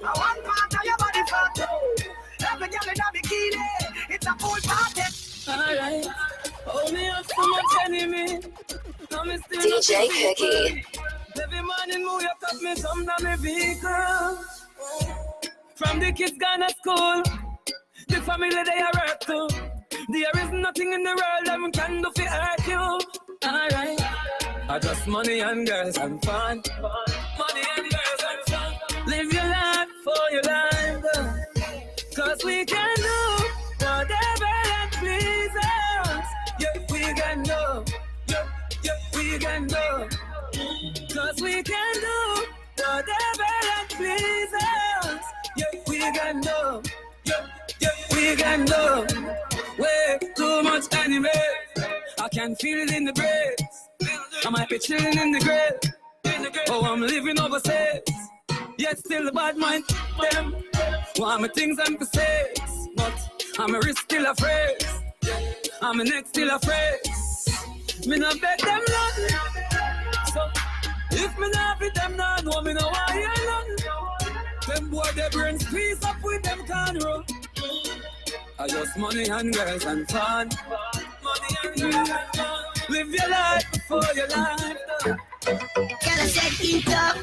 I want part of your body fat. Every girl in a bikini. It's a pool party. Alright. Hold me up so much enemy. DJ Cookie. Every morning move your cup, me come down my vehicle. From the kids gone to school, the family they are hurt too. There is nothing in the world that can do for hurt you. Alright, I just money and girls and fun. Money and girls and fun. Live your life for your life, cause we can do whatever that pleases us. Yeah, we can do. Yeah, we can do. Cause we can do whatever that pleases us. Yeah, we can do. Yeah, we can do. Way too much anime. I can feel it in the breeze. I might be chilling in the grave. Oh, I'm living overseas. Yet still the bad mind them. Want my things and for sales. But I'm a risk still afraid. I'm a neck still afraid. Me not beg them none. So if me not beat them none, no me no want hear none. Them boy they brain squeeze up with them can roll. I just money and girls and fun. Money and girls and fun. Live your life before your life. Gotta set it up.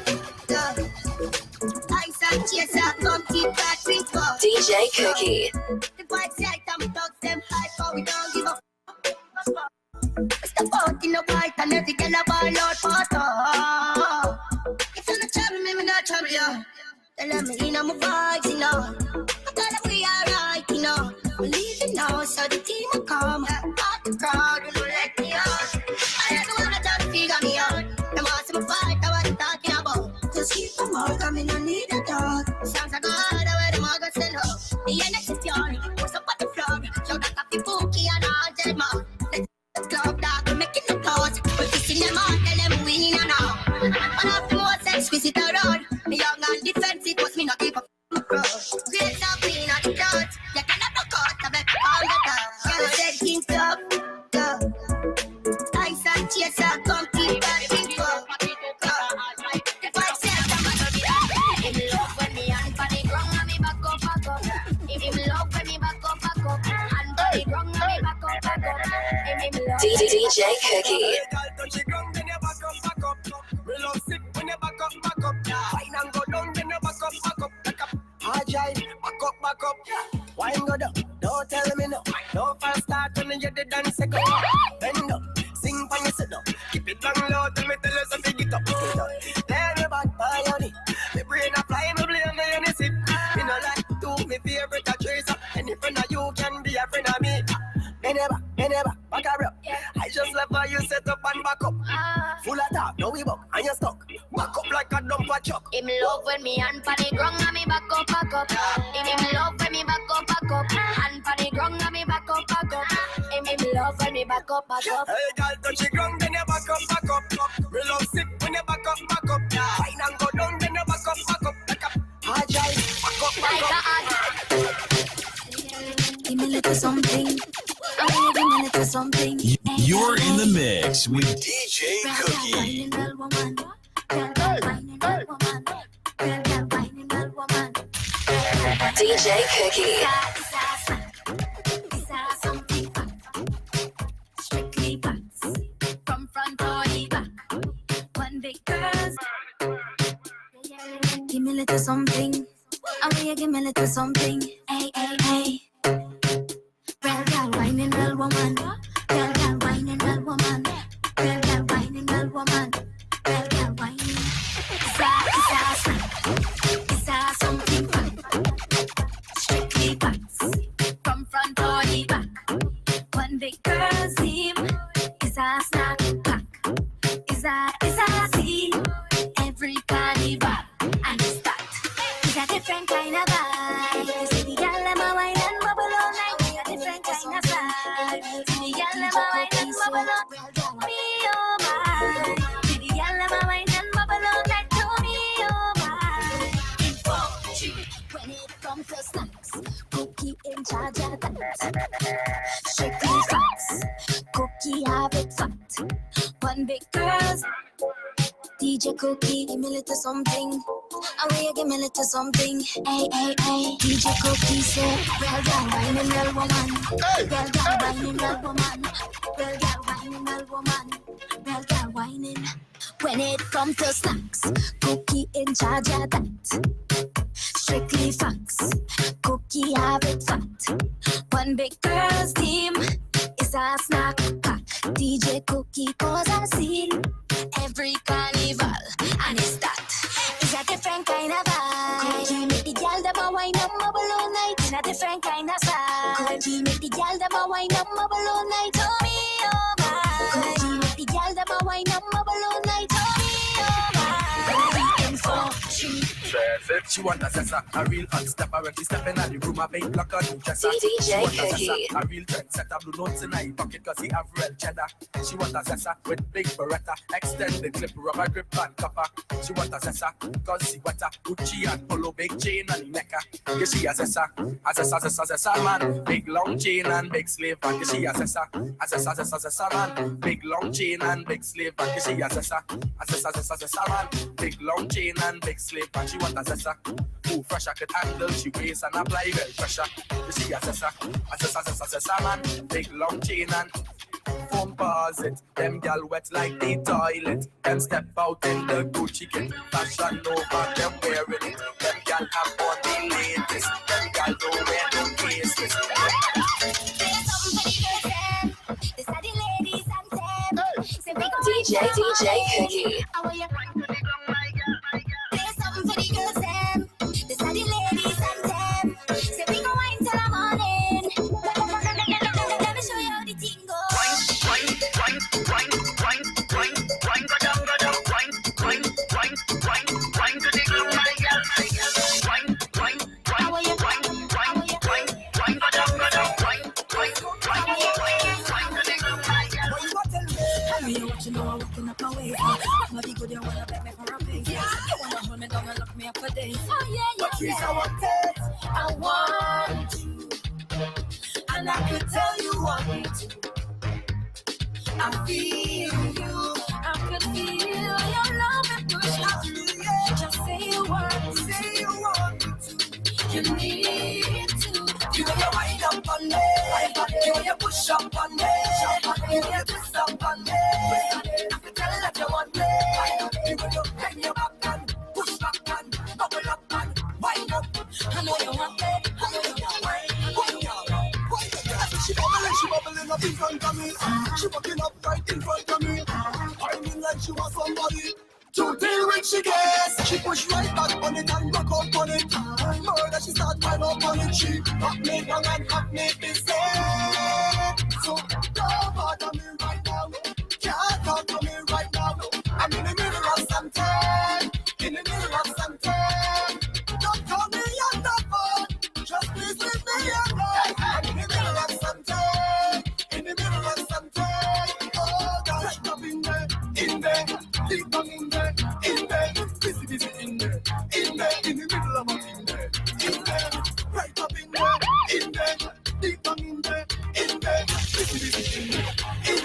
Ice and chaser, come keep that drink up. DJ Cookie. The white side, I'm thugs, them high, but we don't give a fuck. Step out in the white and every girl a ball out faster. If you're not trouble me, not trouble you. Tell me, you know, my vibes, you know. I gotta be alright, you know. Believe it now, so the team will come. Out the crowd, you know, let me out. I don't wanna try to figure me out. The more some fight, I was talking about. Just keep them have more sex, visit around. Me young and defensive, but me not give a great up in at the dot. You cannot look out, I bet all the time. Girl said King Stop, go. Ice and chaser, come keep that thing go. The fight says I'm a baby. If you love when me and for the ground, and me back up, back up. If you love when me back up, and for the ground, and me back up, back up. DJ Cookie. Hey, girl, touch the ground, then you back up, back up. We love sick when you back up, back up. Wine and go down, then you back up, back up. Back up. Hard drive, back up, back up. Wine go down, don't tell me no. No fast start when you the dance second. Bend up, sing for you sit down. Keep it down low, tell me tell us to pick it up. Then you back by your knee. Me brain a fly, me blame me and you sit. Me no like to me favorite a tracer. Any friend of you can be a friend of me. Never, back her up. I just love how you set up and back up. Full of talk, now we buck, and you stuck. Back up like a dumper truck. Him love when me and for the ground, and me back up, back up. Him love when me back up, back up. And for the ground, and me back up, back up. Him love when me back up, back up. Hey, girl, touch the ground, then you back up, back up. We love sick when you back up, back up. Fine and go down, then you back up, back up. Back up, hard drive, back up, back up. Give me a little something. Give me a little something. You're in the mix with DJ Cookie. DJ Cookie. Strictly facts. From front or the back. One big girls. Give me a little something. Give me a little something. Hey, hey, hey. Well, girl, whining, well, woman. Well, girl, whining, well, woman. Well, girl, whining, well, woman. Well, girl, whining. It's a something fun. Strictly facts. From front or the back. One big girl's team. It's a snack pack. It's a scene. Every carnival. And it's that. It's a different kind of vibe. You see the girl, them a wine and bubble all night. Different kind of vibe. See the girl, them a wine and bubble all night. Me, oh my. See the girl, them a wine and bubble all night. To me, oh my. In 4-3, when it comes to snacks, Cookie in charge of that. Strictly facts. Cookie have it fat. One big girls. DJ Cookie, give me a little something. Give me a little something. Hey, hey, hey. DJ Cookie say, well done, whining, well woman. Well done, whining, well woman. Well done, whining, well woman. Well done, whining. When it comes to snacks, Cookie in charge of that. Strictly facts. Cookie have it fat. One big girls team is a snack pack. DJ Cookie cause a scene. Every carnival, and it's that. It's a different kind of vibe. Cookie make the girl them a wine and bubble all night. In a different kind of style. Cookie make the girl them a wine and bubble all night. Oh me, oh my. Cookie make the girl them a wine and bubble all night. Oh me, oh my. Cookie in 4-3. She want a sessa, a real hot stepper. When she step in the room, a big block on new dresser. DJ She want a Cookie. sessa, a real trend setter. Blue notes in her pocket cause he have real cheddar. She want a sessa with big beretta. Extended clip, rubber grip and copper. She want a sessa cause she want a Gucci and polo, big chain and necker. Yeah, she a sessa man. Big long chain and big slave. And yeah, she a sessa man. Big long chain and big slave. And yeah, she a sessa man. Big long chain and big slave. And she want a sessa who fresh I could handle. She weighs and apply well pressure. You see a sessa man. Big long chain and foam bars it. Them gal wet like the toilet. Them step out in the Gucci kit. Fashion over them wearing it. Them gal have on the latest. Them gal don't wear no cases. DJ Cookie. gonna lock me up for days. Oh yeah, but yes, I want you, and I could tell you want me to. I feel you, I could feel your love and push out through. Just say you want me to. You need to. You know you wind up on me, you know you push up on me, you know you twist up on me. I can tell that you want me. You know you bend your back and push back and bubble up and wind up. I know you want me, I know you want me. She bubbling up in front of me. She walking up right in front of me. I mean like she was somebody to deal with. She gets. She push right back on it and rock up on it. Murder, she start right up on it. She got me down and got me busy. So don't bother me right now. Can't talk to me right now. I'm in the middle of something. In the middle of something. Don't call me on the phone. Just please leave me alone. I'm in the middle of something. In the middle of something. Oh God, right up in there, deep down in there, busy in there, in the middle of a thing there, in there, right up in there, deep down in there, busy in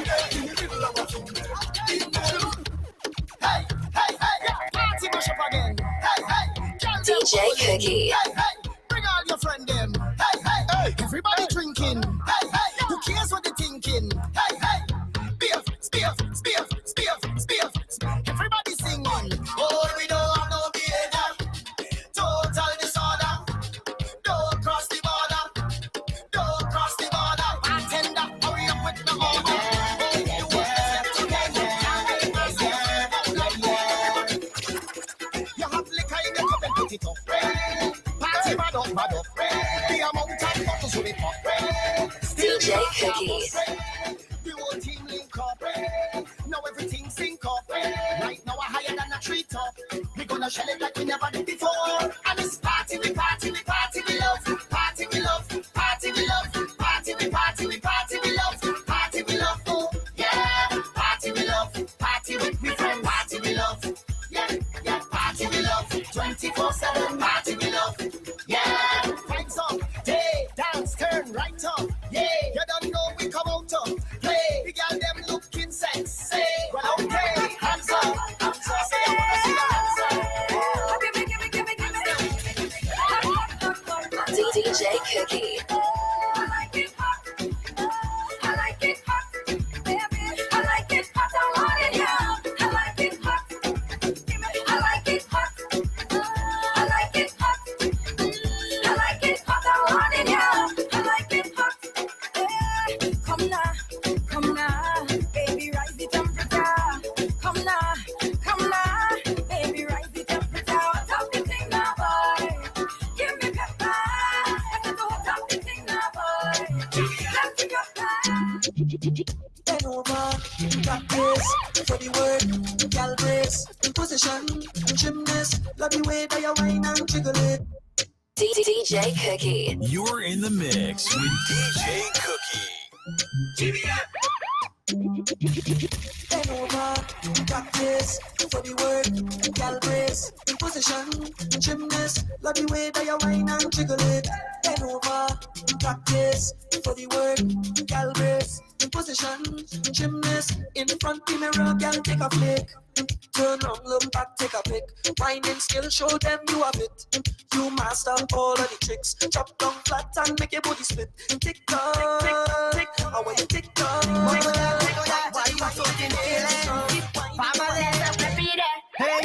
there, in the middle of a thing there, in there. Hey, party mash up again. Hey, DJ Cookie. Hey, bring all your friend them. Hey, everybody drinking. Hey, who cares what they thinking? Hey, spiff. Everybody singing. Oh, we don't have no behavior. Total disorder. Don't cross the border. Bartender, hurry up with the order. You have liquor in your cup and put it up. Party bad up. The amount of bottles will be pop. DJ Cookie. The whole team link up. Now everything sync up. Right now we're higher than a treetop. We're gonna shell it like we never did before. And it's party, we love. Party, we love. Party, we love. Party, we love. Oh, yeah. Party, we love. Party with me friends. Party, we love. Yeah. Party, we love. 24/7. Party, we love. Yeah. Lights up. Day, dance, turn right up. Yeah. You don't know we come out up. Play. The girl them looking sexy. Well, okay. Hands up. Say I wanna see your hands up. DJ Cookie. I like it hot, baby. I like it hot, I want it now. I like it hot, I like it hot. I like it hot, I want it now. I like it hot. Hey, come now, baby, rise the temperature. Come now, baby, rise the temperature. What's up the thing now, boy? Give me pepper. What's up the thing now, boy? Let's pick up that. Bend over, got this for the word, gal brace, position, gymnast, love the way that you whine and jiggle it. DJ Cookie. You're in the mix with DJ Cookie. Bend over, got this for the word, gal brace, position, gymnast, love the way that you whine and jiggle it. Bend over, got this for the word, gal brace, position, gymnast, in front the mirror, gal take a flick. Turn around, look back, take a pic. Whining skill, show them you have it. You master all of the tricks. Drop down flat and make your body split. Tick tock, tick, how are you tick tock? Why you so feeling? Mama, let's repeat it. Hey,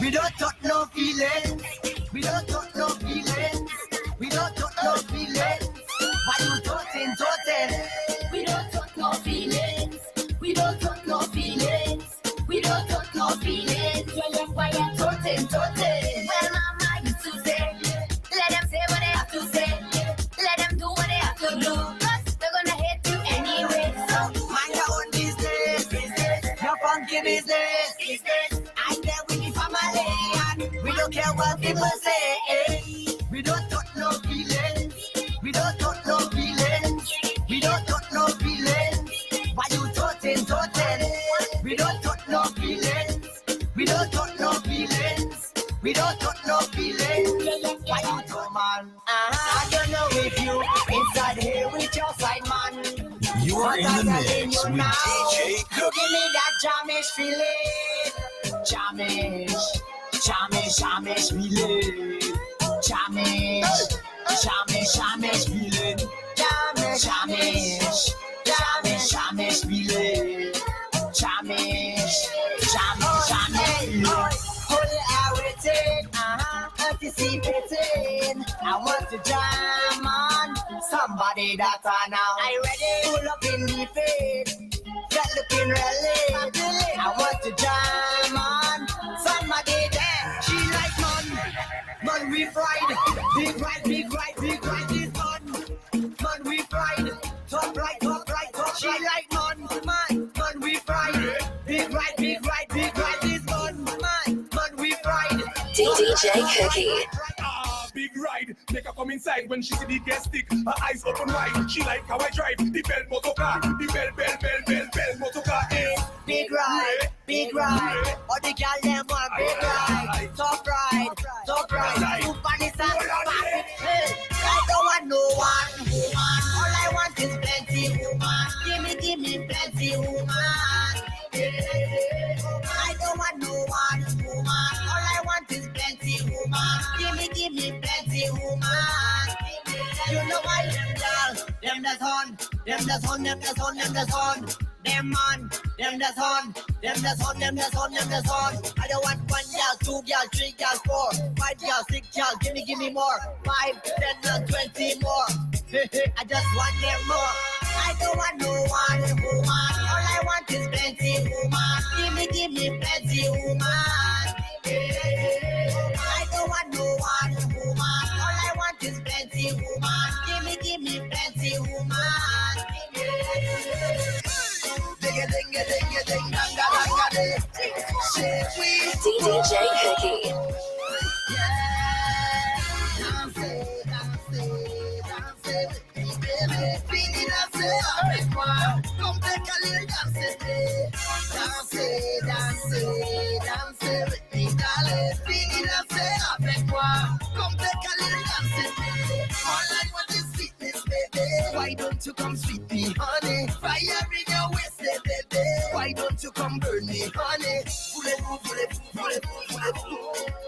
we don't talk no feelings. We don't talk no feelings. We don't talk no feelings. Why you talking? We don't talk no feelings. We don't talk no feelings. We don't talk no feelings. Yeah, quiet. Totin. Well, mama used to say, let them say what they have to say. Let them do what they have to do. Cause they're gonna hate you anyway. So mind your own business. Your funky business. I'm there with the family and we don't care what people say. We don't talk no feelings. We don't talk no feelings. We don't talk no feelings. Why you totin? We don't talk no feelings. We don't talk no feelings. We don't got no feeling. Why you come man? I don't know if you inside here with your side man. You are in the mix with DJ Cookie. Give me that jamish feeling. Jamish, jamish, jamish feeling. Jamish, jamish, jamish feeling. Jamish, jamish, jamish, jamish feeling. Jamish, jamish, jamish feeling. Holy awaiting, anticipating. I want to jam on somebody that I know. Are you ready? Pull up in the face, that looking really. I want to jam on somebody there. She like man we fried. Big right, big right, big right is man we fried. Top right, top right, top. She like man we fried. Big right, big right, big right is man we fried. DJ Cookie. Big ride, make her come inside when she see the gas stick. Her eyes open wide, she like how I drive the bell motor car. The bell motor car is big ride, big ride. All the girls them want big ride, top ride, top ride. Super Nissan, I don't want no one woman. All I want is plenty woman. Give me plenty woman. I don't want no one woman. All I want is plenty woman. Give me plenty woman. You know why them that's on. Them that's on. Them man, them that's on. I don't want 1 girl, 2 girl, 3 girl, 4, 5 girl, 6 girl. Give me more. 5, 10, and 20 more. I just want them more. I don't want no one woman. All I want is plenty woman. Give me plenty woman. I don't want no one woman. All I want is plenty woman. Give me plenty woman. DJ Cookie. Come take a little dance with me. Dance with me, darling. Fini danser avec moi. Come take a little dance with me. All I want is sweetness, baby. Why don't you come sweet me, honey? Fire in your waist, baby. Why don't you come burn me, honey? Voulez-vous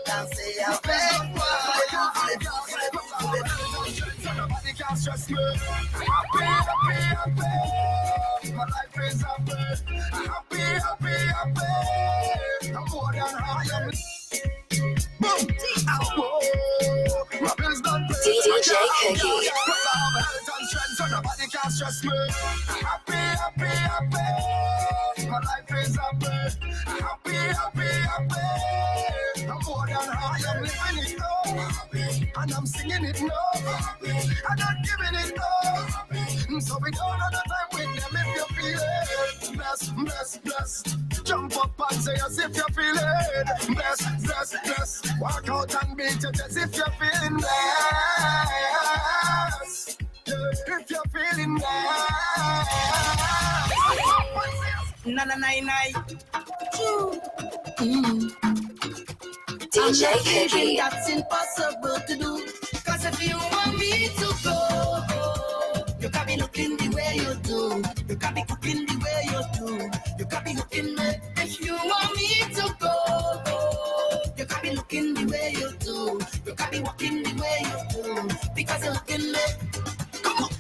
danser avec moi? nobody can stress me. Happy. My life is happy. Happy. I'm more than high. Boom. My bills done paid. DJ Cookie. So nobody can stress me. Happy. My life is happy. Happy. I'm more than high. I'm living it now. And I'm singing it now. And I'm giving it now. So we don't have the time with them if you feel it. Bless. Jump up and say as if you're feeling bless. Walk out and beat your chest if you're feeling blessed. If you're feeling blessed. Na. DJ Cookie. That's impossible to do. Cause if you want me to go, you can be looking the way you do. You can be cooking the way you do. You can be looking me. If you want me to go, you can be looking the way you do. You can be walking the way you do. Because you're looking me. Come on.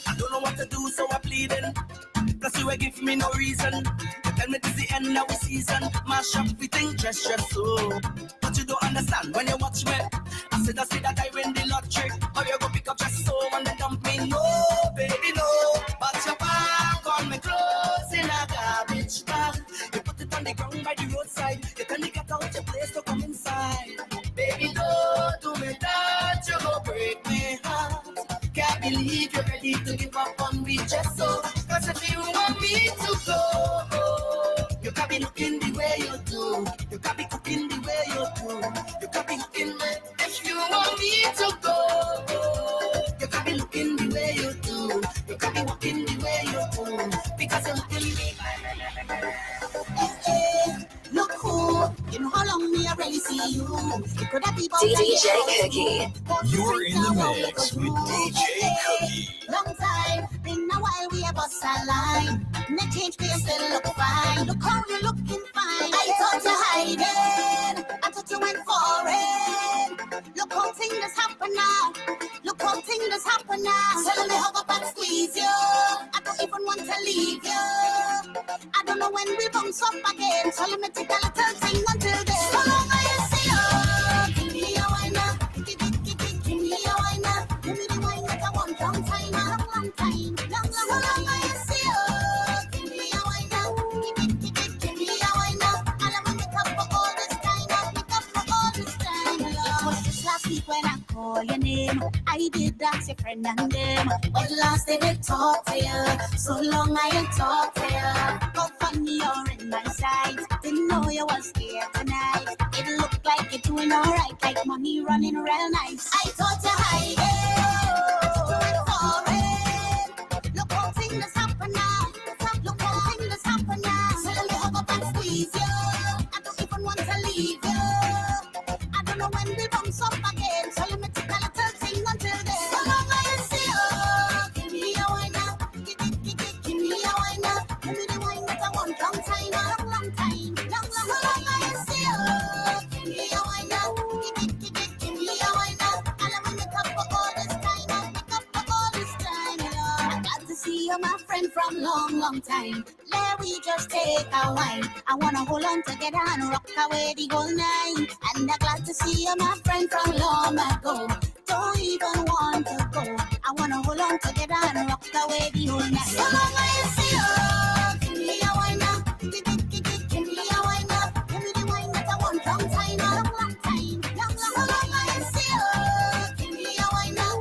I don't know what to do, so I'm pleading. Plus you will give me no reason. You tell me this the end of the season. Mash up everything, just so. But you don't understand when you watch me. I said that I win the lottery. How you go pick up just so and then dump me? No, baby, no. But your back on me clothes in a garbage bag. You put it on the ground by the roadside. You can't get out your place to come inside. Baby, don't do me that. You go break my heart. Can't believe you're ready to give up on me just so. Cause if you want me to go, you can be looking the way you do. You can be cooking the way you do. You can be looking me. If you want me to see you. It could have been DJ Cookie. You're in the mix with DJ Cookie. Long time, been a while we have us a line. No change, we still look fine. Look how you looking fine. I thought you hiding, I thought you went foreign. Look how things happen now. Look how things happen now. So let me hug up and squeeze you. I don't even want to leave you. I don't know when we bounce up again. So let me take a little thing until then. So long I see you. Give me a wine up. Give me a wine up. Give me the wine that I want. Long time, long time. Long I see you. Give me a wine up. Give me a wine up. And I'm gonna make up for all this time. Make up for all this time. It was just last week when I called your name. I did ask your friend and them. But last day they talk to you. So long I ain't talk to you. Go funny you're in my sight. Didn't know you was here tonight. It looked like you're doing alright. Like money running real nice. I thought you hiding. Look how things happen now. Look how things happen now. So let me hug up and squeeze you. I don't even want to leave you. I don't know when we bounce up again. So let me take a little thing until then. So long I see you. Give me a wine up. Give me a wine up. Give me the wine that I want. Long time, long time. Long I see you. Give me a wine up. Give me a wine up. And I'm gonna make up for all this time. Make up for all this time, Lord. I got to see you, my friend, from long time. Let we just take a wine. I wanna hold on together and rock away the whole night. And I'm glad to see you, my friend, from long ago. Don't even want to go. I wanna hold on together and rock away the whole night. So long I see you. Give me a wine up. Give me a wine up. Give me the wine that I want. Long time, long time. So long I see you. Give me a wine up.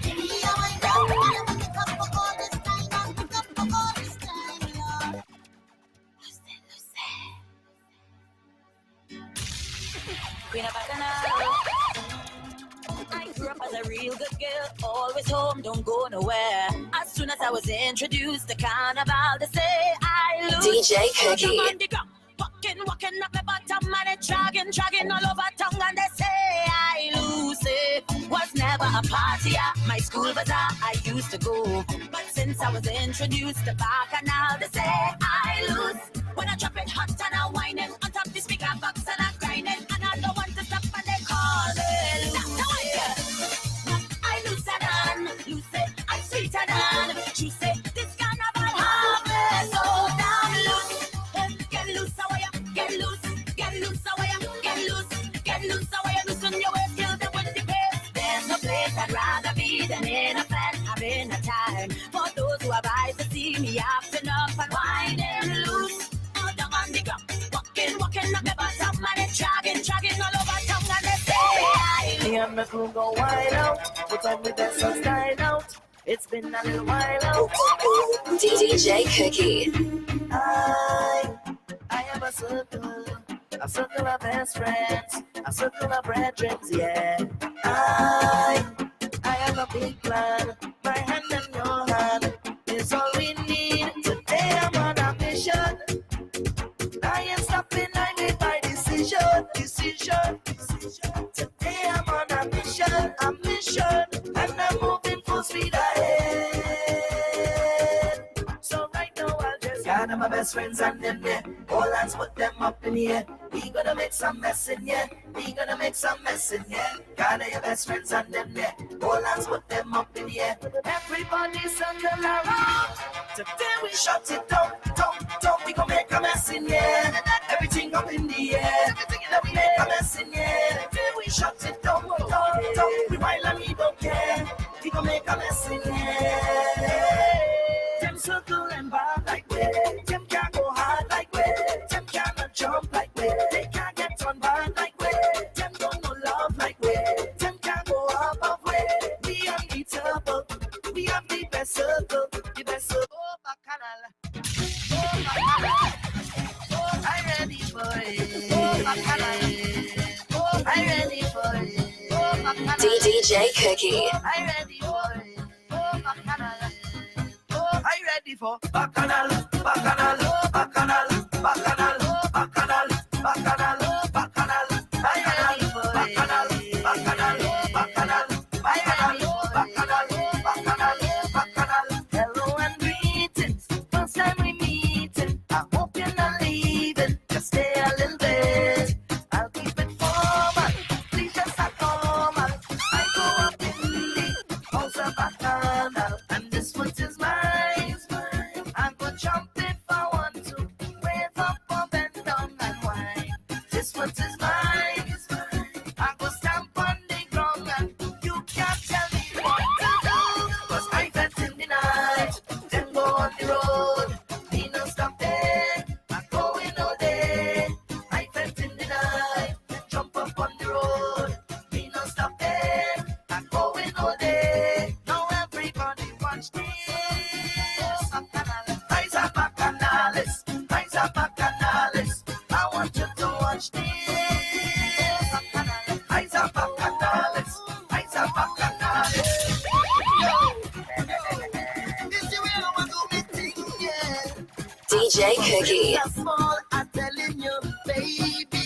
Give me a wine up. And I'm gonna make up for all this time. Make up for all this time, Lord. Queen of Bacchanal. I grew up as a real good girl, always home, don't go nowhere. As soon as I was introduced to carnival, they say I lose. DJ Cookie. Walking up my bottom and it dragging all over tongue, and they say I lose it. Was never a party at my school bazaar I used to go, but since I was introduced to Bacchanal, they say I lose. When I drop it hot and I whine it on top the speaker box and I grind it, and I don't want to stop and they call me loose. I lose it, I'm sweeter than juice it. This carnival have me so damn loose. Get loose, away, get loose, away, get loose, away, loosen your waist, kill them with the pace. There's no place I'd rather be than in a flat, having a time. For those who have eyes to see me acting up and whining loose. Down on the ground, walking up the bottom and it's dragging all over tongue, and they say I Me and my crew go wild out, put on the best of style out. It's been a little while out. DJ Cookie. I have a circle of best friends, a circle of brethren, yeah. I have a big plan, my hand in your hand is all we need. Today I'm on a mission. I ain't stopping, I made my decision. Today I'm on a mission, and I'm moving full speed ahead. So right now I'll just gather my best friends and them there. All hands put them up in the air. We gonna make some mess in here. Gather your best friends and them there. All hands put them up in the air. Everybody circle around. Today we shut it down. We gon' make a mess in here. Everything up in the air. We make a mess in here. Today we shut it down. We while and we don't care. We gon' make a mess in here. Them circle and bar like way. Them can't go hard like way. Them cannot jump like way. They can't get on band like way. Them don't know love like way. Them can't go up of way. We unbeatable. We have the best circle. The best circle. Oh, Bacchanal. Oh, Bacchanal. Oh, I'm ready for it. Oh, Bacchanal. Oh, I'm ready for it. Oh, Bacchanal. DJ Cookie. I'm ready for it. Oh, Bacchanal. Are you ready for Bacchanal, Bacchanal, Bacchanal, Bacchanal, Bacchanal, Bacchanal, Bacchanal? DJ Cookie. I'm telling you, baby,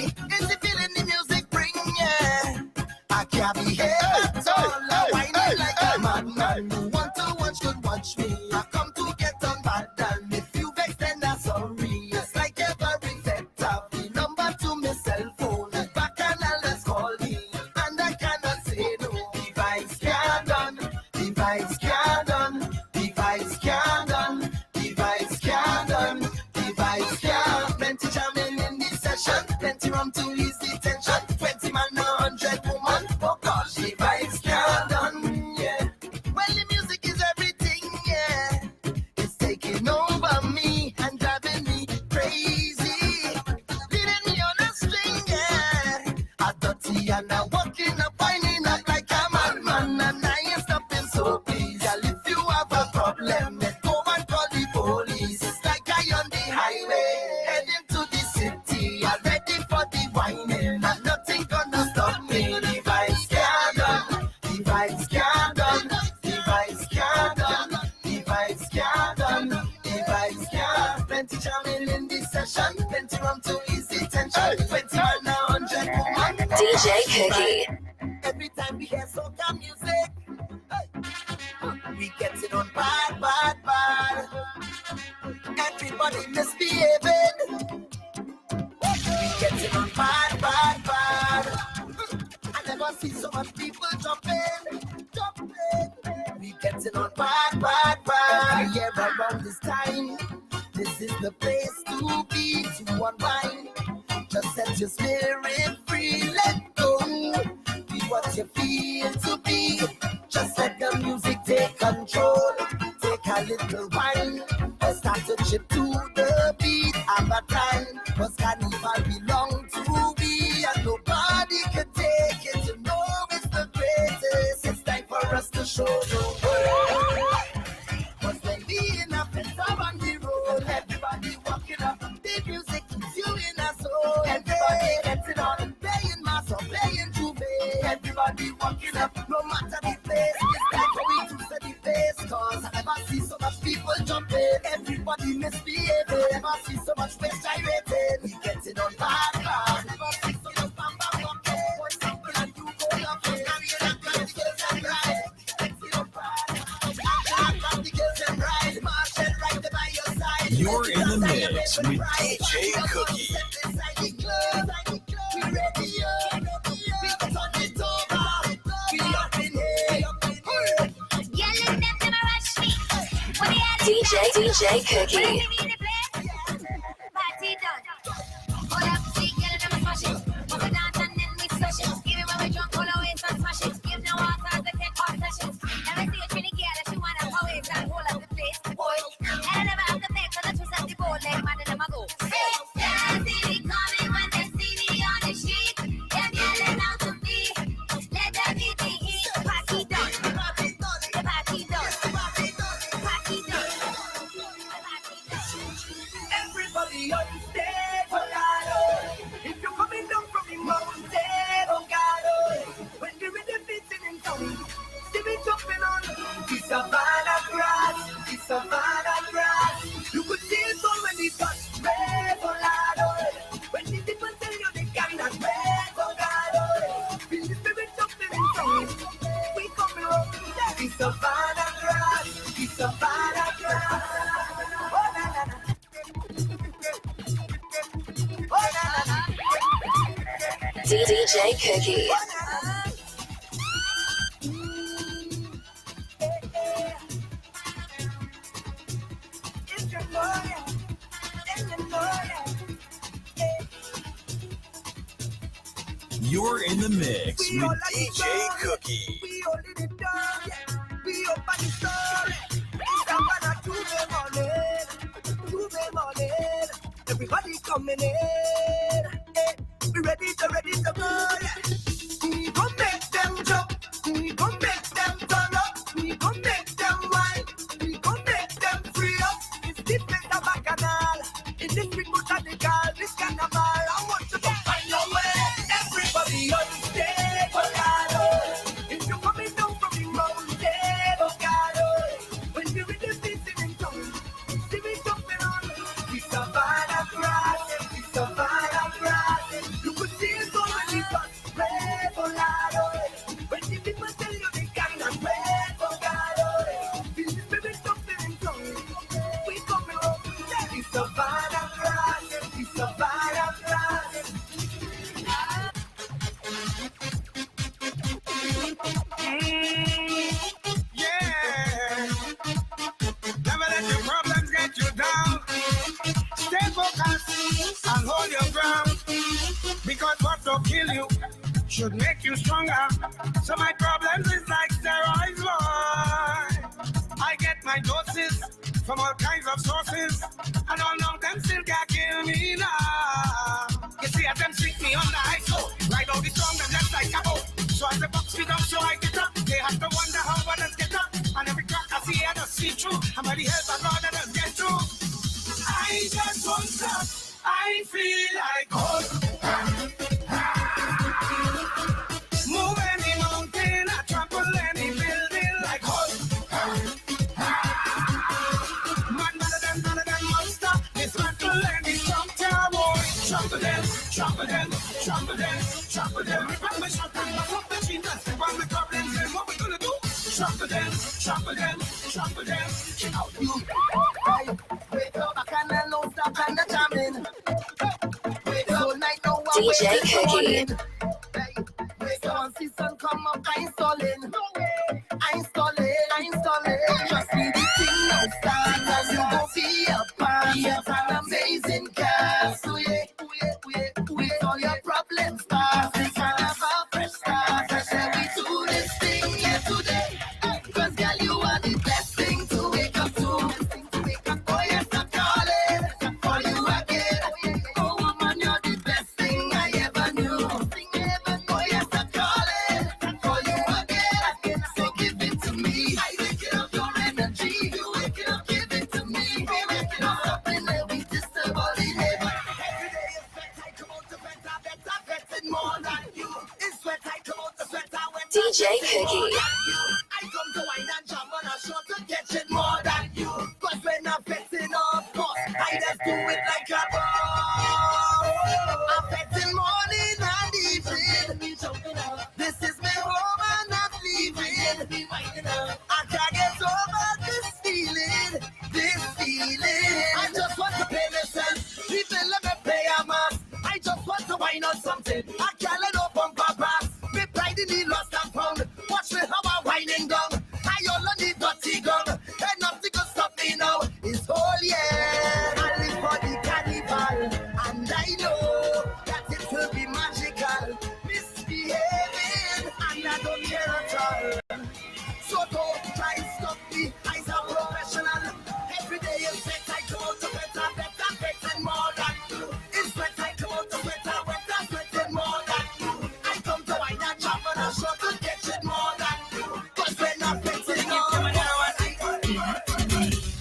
is the feeling the music bring, yeah. I can't be here at all. I whine like a madman. You want to watch, could watch me. I come to get on bad, and if you vex, then I'm sorry. It's like every vector. The number to my cell phone. Back and I'll just call me, and I cannot say no. The vibes can't done. The vibes can't done. The vibes can't done. The vibes can't done. The vibes can't. Plenty jamming in the session. Plenty rum to ease the tension. 20 man, 100 woman. Oh gosh, the vibes can't done. Yeah. Well, the music is everything. Yeah. It's taking over me and driving me crazy. Leading me on a string. Yeah. I dirty and I walking up, whining up like a madman, and I ain't stopping. So please, girl, if you have a problem, then go and call the police. It's like I on the highway, heading to the city. I'm ready for the whining, and nothing gonna stop me. The vibes can't done. The vibes can't done. The vibes can't done. The vibes can't done. The vibes can't. Plenty jamming in the session. Plenty rum to ease the tension. 20 man, 100 woman. DJ Cookie. Every time we hear soca music, we get it on bad, bad, bad. Everybody misbehaving. We get it on bad, bad, bad. I never see so much people jumping, jumping. We get it on bad, bad, bad. Every year around this time, this is the place to be, to unwind. Just set your spirit free, let go. Be what you feel to be. Just let the music take control. Take a little wine, or start to chip to the beat. Have a time, cause carnival belong to me, and nobody can take it. You know it's the greatest. It's time for us to show the world. Cause when we in a fence on the road, everybody walking up. The music keeps you in a soul. Everybody gets it on, playing mass or playing juve. Everybody walking up, no matter the place. It's time for we to set the pace. Cause I never see so much people jumping. Everybody misbehaving. Never see so much waste gyrating. We get it on bad, bad. Never see so much bamba walking. One sample and you go laughing. Carry it up, grab the girls and ride. Get it on bad. Grab the girls and ride. March and ride them by your side. You're in the mix with DJ Cookie. We ready, we turn it over. We up in here. DJ Cookie. Everybody on stage, oh God, oh. If you're coming down from the mountain, oh God, oh. When the rhythm beats in town, see me jumping on the savannah grass, the savannah grass. You could see it all when it touched red, oh God, oh. When the people tell you they cannot red, oh God, oh. Feel the spirit jumping in town, we coming up, the savannah grass, the savannah grass. Oh, na, na, na. DJ Cookie. You're in the mix with DJ Cookie. We holding it down, yeah. We open the store. It's a man to the morning. Everybody coming in. We ready to go, yeah. We gon' make them jump. We gon' make them turn up. We gon' make them wine. We gon' make them free up. It's different than bacchanal. In this big botanical, this carnival. I want you to find your way. Everybody on stage, oh God, oh. If you're coming down from the mountain, oh God, oh. When you're in the beating in tongue, see me jumping on. don't kill you, should make you stronger. So my problems is like steroids, boy. I get my doses from all kinds of sources, and all of them still can't kill me now. You see, as them sink me on the ice, so right now the song them just like a boat. So as the box me down, so I get up. They have to wonder how others get up, and every crack I see, I just see through. I'm ready help of God that get through. I just won't stop. I feel like move any mountain, I trample any building like none of them monster. Dismantle any strong tower, boy. Trample them, trample them, trample them, trample them. Rip my shot and back up the Jesus. Step on the problems, then what we gonna do? Trample them, trample them, trample them. Check out you. Wake up, I can't no stop and the jamming. DJ Cookie. Wake up, see sun come up, I installing. I installing. Just need the thing now start, and you gon' see a part of an amazing cast. So yeah, with all your problems start, we can have a fresh start. I said we do this thing here today, 'cause girl you are the best thing to wake up to. Oh yes, I'm calling for you again. Oh woman, you're the best thing I ever knew. Oh yes, I'm calling for you again. So give it to me. I wake it up your energy. You wake it up, give it to me. We wake it up, something that we disturb all the neighbor. Every day is sweat, I come out to better, betting more than you. It's sweat, I come out to sweat, I went DJ Cookie. I come to wine and jam on a shot to catch it more than you. 'Cause when I'm betting off course, I just do it like a ball. I'm betting morning and evening. This is my home and I'm leaving. I can't get over this feeling. I just want to pay myself. People let me pay a mass. I just want to wine on something. I can't let no bumper pass. Me pride in the lost and found. Watch me how I'm whining down. I only need dirty gun. And nothing can stop me now. It's all yeah. I live for the carnival. And I know that it will be magical. Misbehaving. And I don't care at all. So don't try and stop me. I'm a professional. Every day is set. I come out to better, more than you. It's better. I come out to better, more than you. I come to wine and jam and I shot to catch it more than you. 'Cause when I'm betting on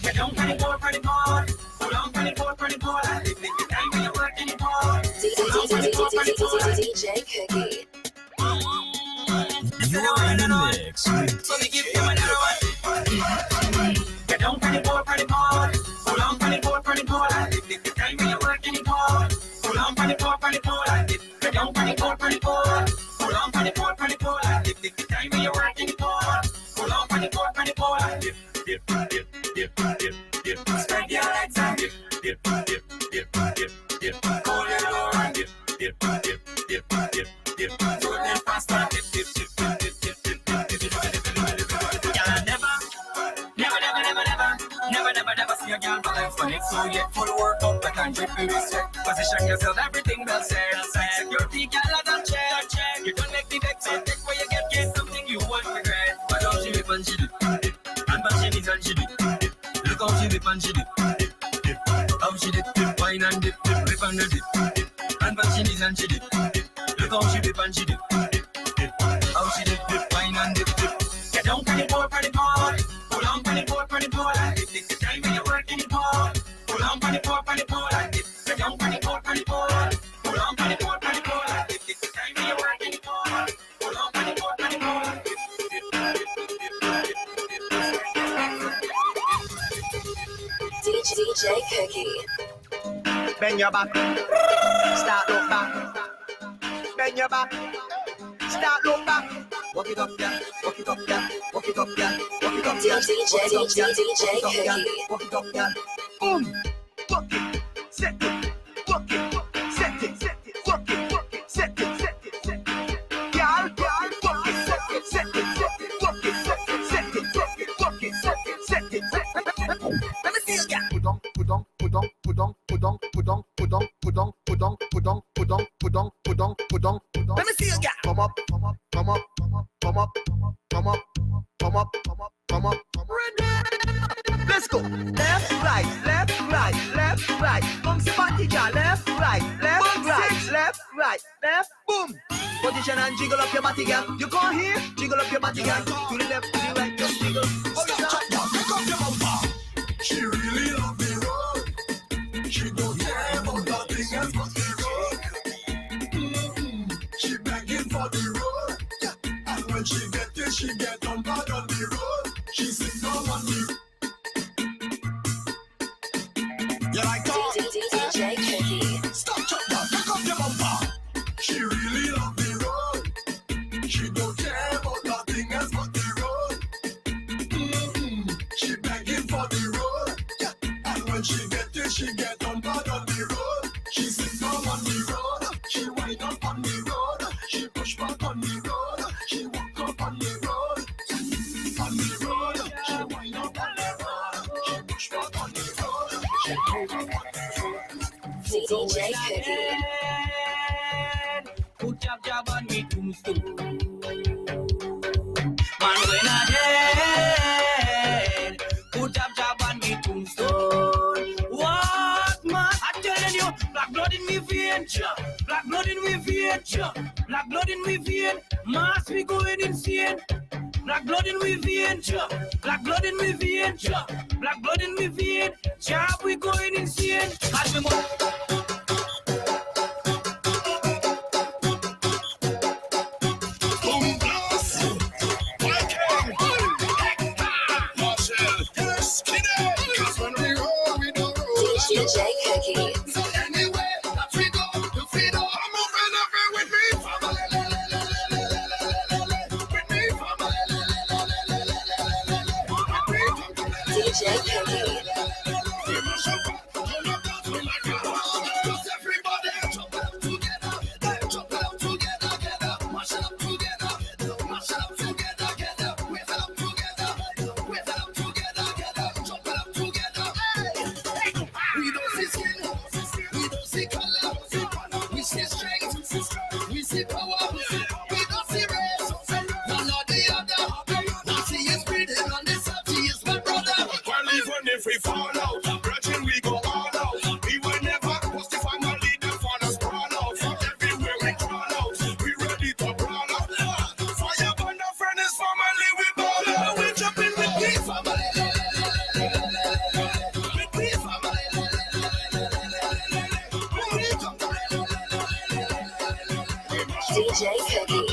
get down for the board, for the board. Hold on for the board, for the board. I live in the time when you're working the board. DJ Cookie. You're in the mix with So we give you another one. Get down for the board, for the board. Hold on for the board, for the board. I live in the time when you're working the board. Hold on for the board, for the board. I live. Get down for the board, for the board. Hold on for the board, for the board. I live in the time when you're working the board. Hold on for the board, for the board. I live. Dip. Spread your legs and dip. Hold your door and dip. Do it faster. Dip. Never see a girl but I'm funny. So yet full workout like I'm dripping with sweat. Position yourself, everything well said. Security girl I don't check. You don't make the vex and take where you get something you won't regret. But how she whip and she do. And but she needs and she do. Look how she whip and she do. How she dip, wine and dip, whip and dip. And but she needs and she do. Look how she whip and she do. How she dip, wine and dip. Get down for the board, for the board. Hold on for the board, for the board. I dip. It's the time when you're working the board. Hold on for the board, for the board. I dip. Get down for the board, for the board. Hold on for the board, for the board. I dip. It's the time when you're working the board. Hold on for the board, for the board. DJ Cookie. Bend your back. Start look back. Bend your back. Start look back. Walk it up, yeah. Walk it up, yeah. Walk it up, yeah. Walk it up, yeah. DJ Cookie. Walk it up, yeah. Walk it. Set it. Walk it. Set it. Walk it. Set it. Girl, walk it. Set it. Walk it. Set it. Let me see you, girl. Put on. Let me see you, girl. Come up, come up, come up, come up, come up, come up, come up, come up, come up, come up. Let's go. Left, right, left, right, left, right. Boom, spotty girl. Left, right, left, left. Boom. Position and jiggle up your body, girl. You go here, jiggle up your body, girl. To the left, to the right, just jiggle. Oh, you start, pick up your bumper. She really love the road. She don't care about nothing else but the road. She begging for the road. And when she get there, she get on bad on the road. She sits down on the road. You like that? DJ Cookie. Stop, chop, down, pick up your bumper. She really love the road. She don't care about nothing else but the road. She begging for the road. And when she get there, she get on bad on the road. She sit down on the road. She wind up on the road. She push back on the road. She walk up on the road. On the road. She wind up on the road. She push back on the road. She pull up on the road. DJ Cookie. Put jab on me tombstone. Man when I dead, put jab on me tombstone. What man? I'm telling you, black blood in me vein, black blood in me vein, black blood in me vein. Mass we going insane. Black blood in me vein, black blood in me vein, black blood in me vein. Job we going insane. As we move. DJ Cookie. So anyway, that we go, you feel I'm moving everywhere with me, family. With me, family. DJ Cookie. We must have fun, turn up that we like a just everybody jump it up together, jump it up together, mash it up together, mash it up together, wave it up together, wave it up together, jump it up together. We don't see skin, we don't see color, we see strength, we see power, we don't see race, one or the other. We see his breathing on this earth, he is my brother. Well, even if we fall out, brethren, we go all out. We will never post the family, the fathers crawl out. From everywhere we crawl out, we ready to brawl out. Fire burn the friends, family, we ball out. We jumping with the family, with the family. DJ Cookie.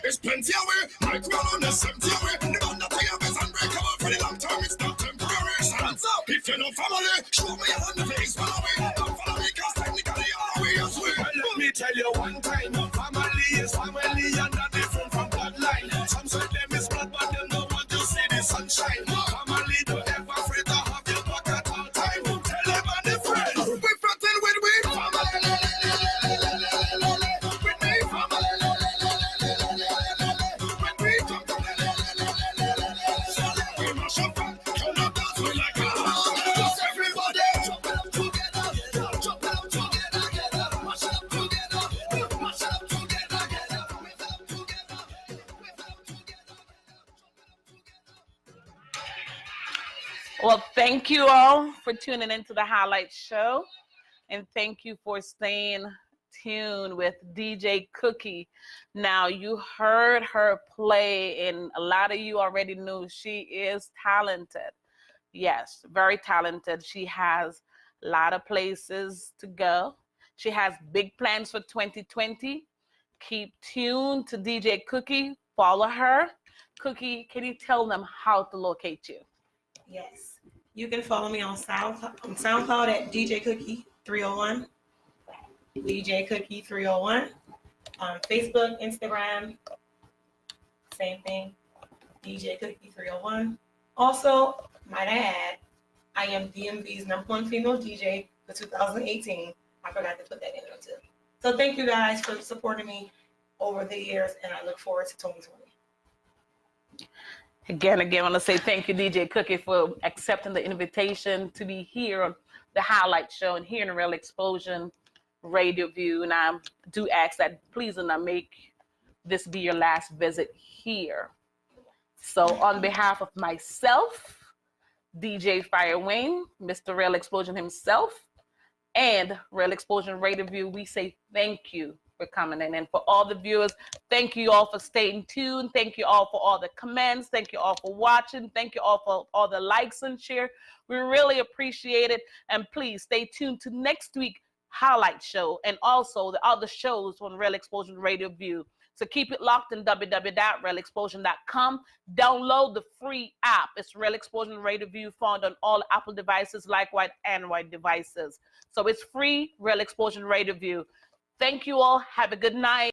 It's plenty away, like run on the 70 away. The band that I have is unbreakable for the long term, it's not temporary. Stands up, if you're no family, show me your hand, face one away. Don't follow me, cause technically all the way as well. Well, let me tell you one time, family is family and they're different from bloodline. Some say them is blood, but them don't want to see the sunshine. Family don't ever afraid to have your back at all time. Tell them and the friend, we frontin' with we family. With me family. Well, thank you all for tuning into the Highlight Show. And thank you for staying tuned with DJ Cookie. Now, you heard her play, and a lot of you already knew she is talented. Yes, very talented. She has a lot of places to go. She has big plans for 2020. Keep tuned to DJ Cookie. Follow her. Cookie, can you tell them how to locate you? Yes. You can follow me on SoundCloud at DJ Cookie 301. DJ Cookie 301. On Facebook, Instagram, same thing. DJ Cookie 301. Also, might I add, I am DMV's #1 female DJ for 2018. I forgot to put that in there too. So thank you guys for supporting me over the years, and I look forward to 2020. Again, I want to say thank you, DJ Cookie, for accepting the invitation to be here on the Highlight Show and here in Real Explosion Radio View. And I do ask that please do not make this be your last visit here. So on behalf of myself, DJ Fire Wayne, Mr. Real Explosion himself, and Real Explosion Radio View, we say thank you for coming in. And for all the viewers, thank you all for staying tuned. Thank you all for all the comments. Thank you all for watching. Thank you all for all the likes and share. We really appreciate it. And please stay tuned to next week's Highlight Show and also the other shows on Real Explosion Radio View. So keep it locked in www.realexplosion.com. Download the free app. It's Real Explosion Radio View, found on all Apple devices, likewise Android devices. So it's free, Real Explosion Radio View. Thank you all. Have a good night.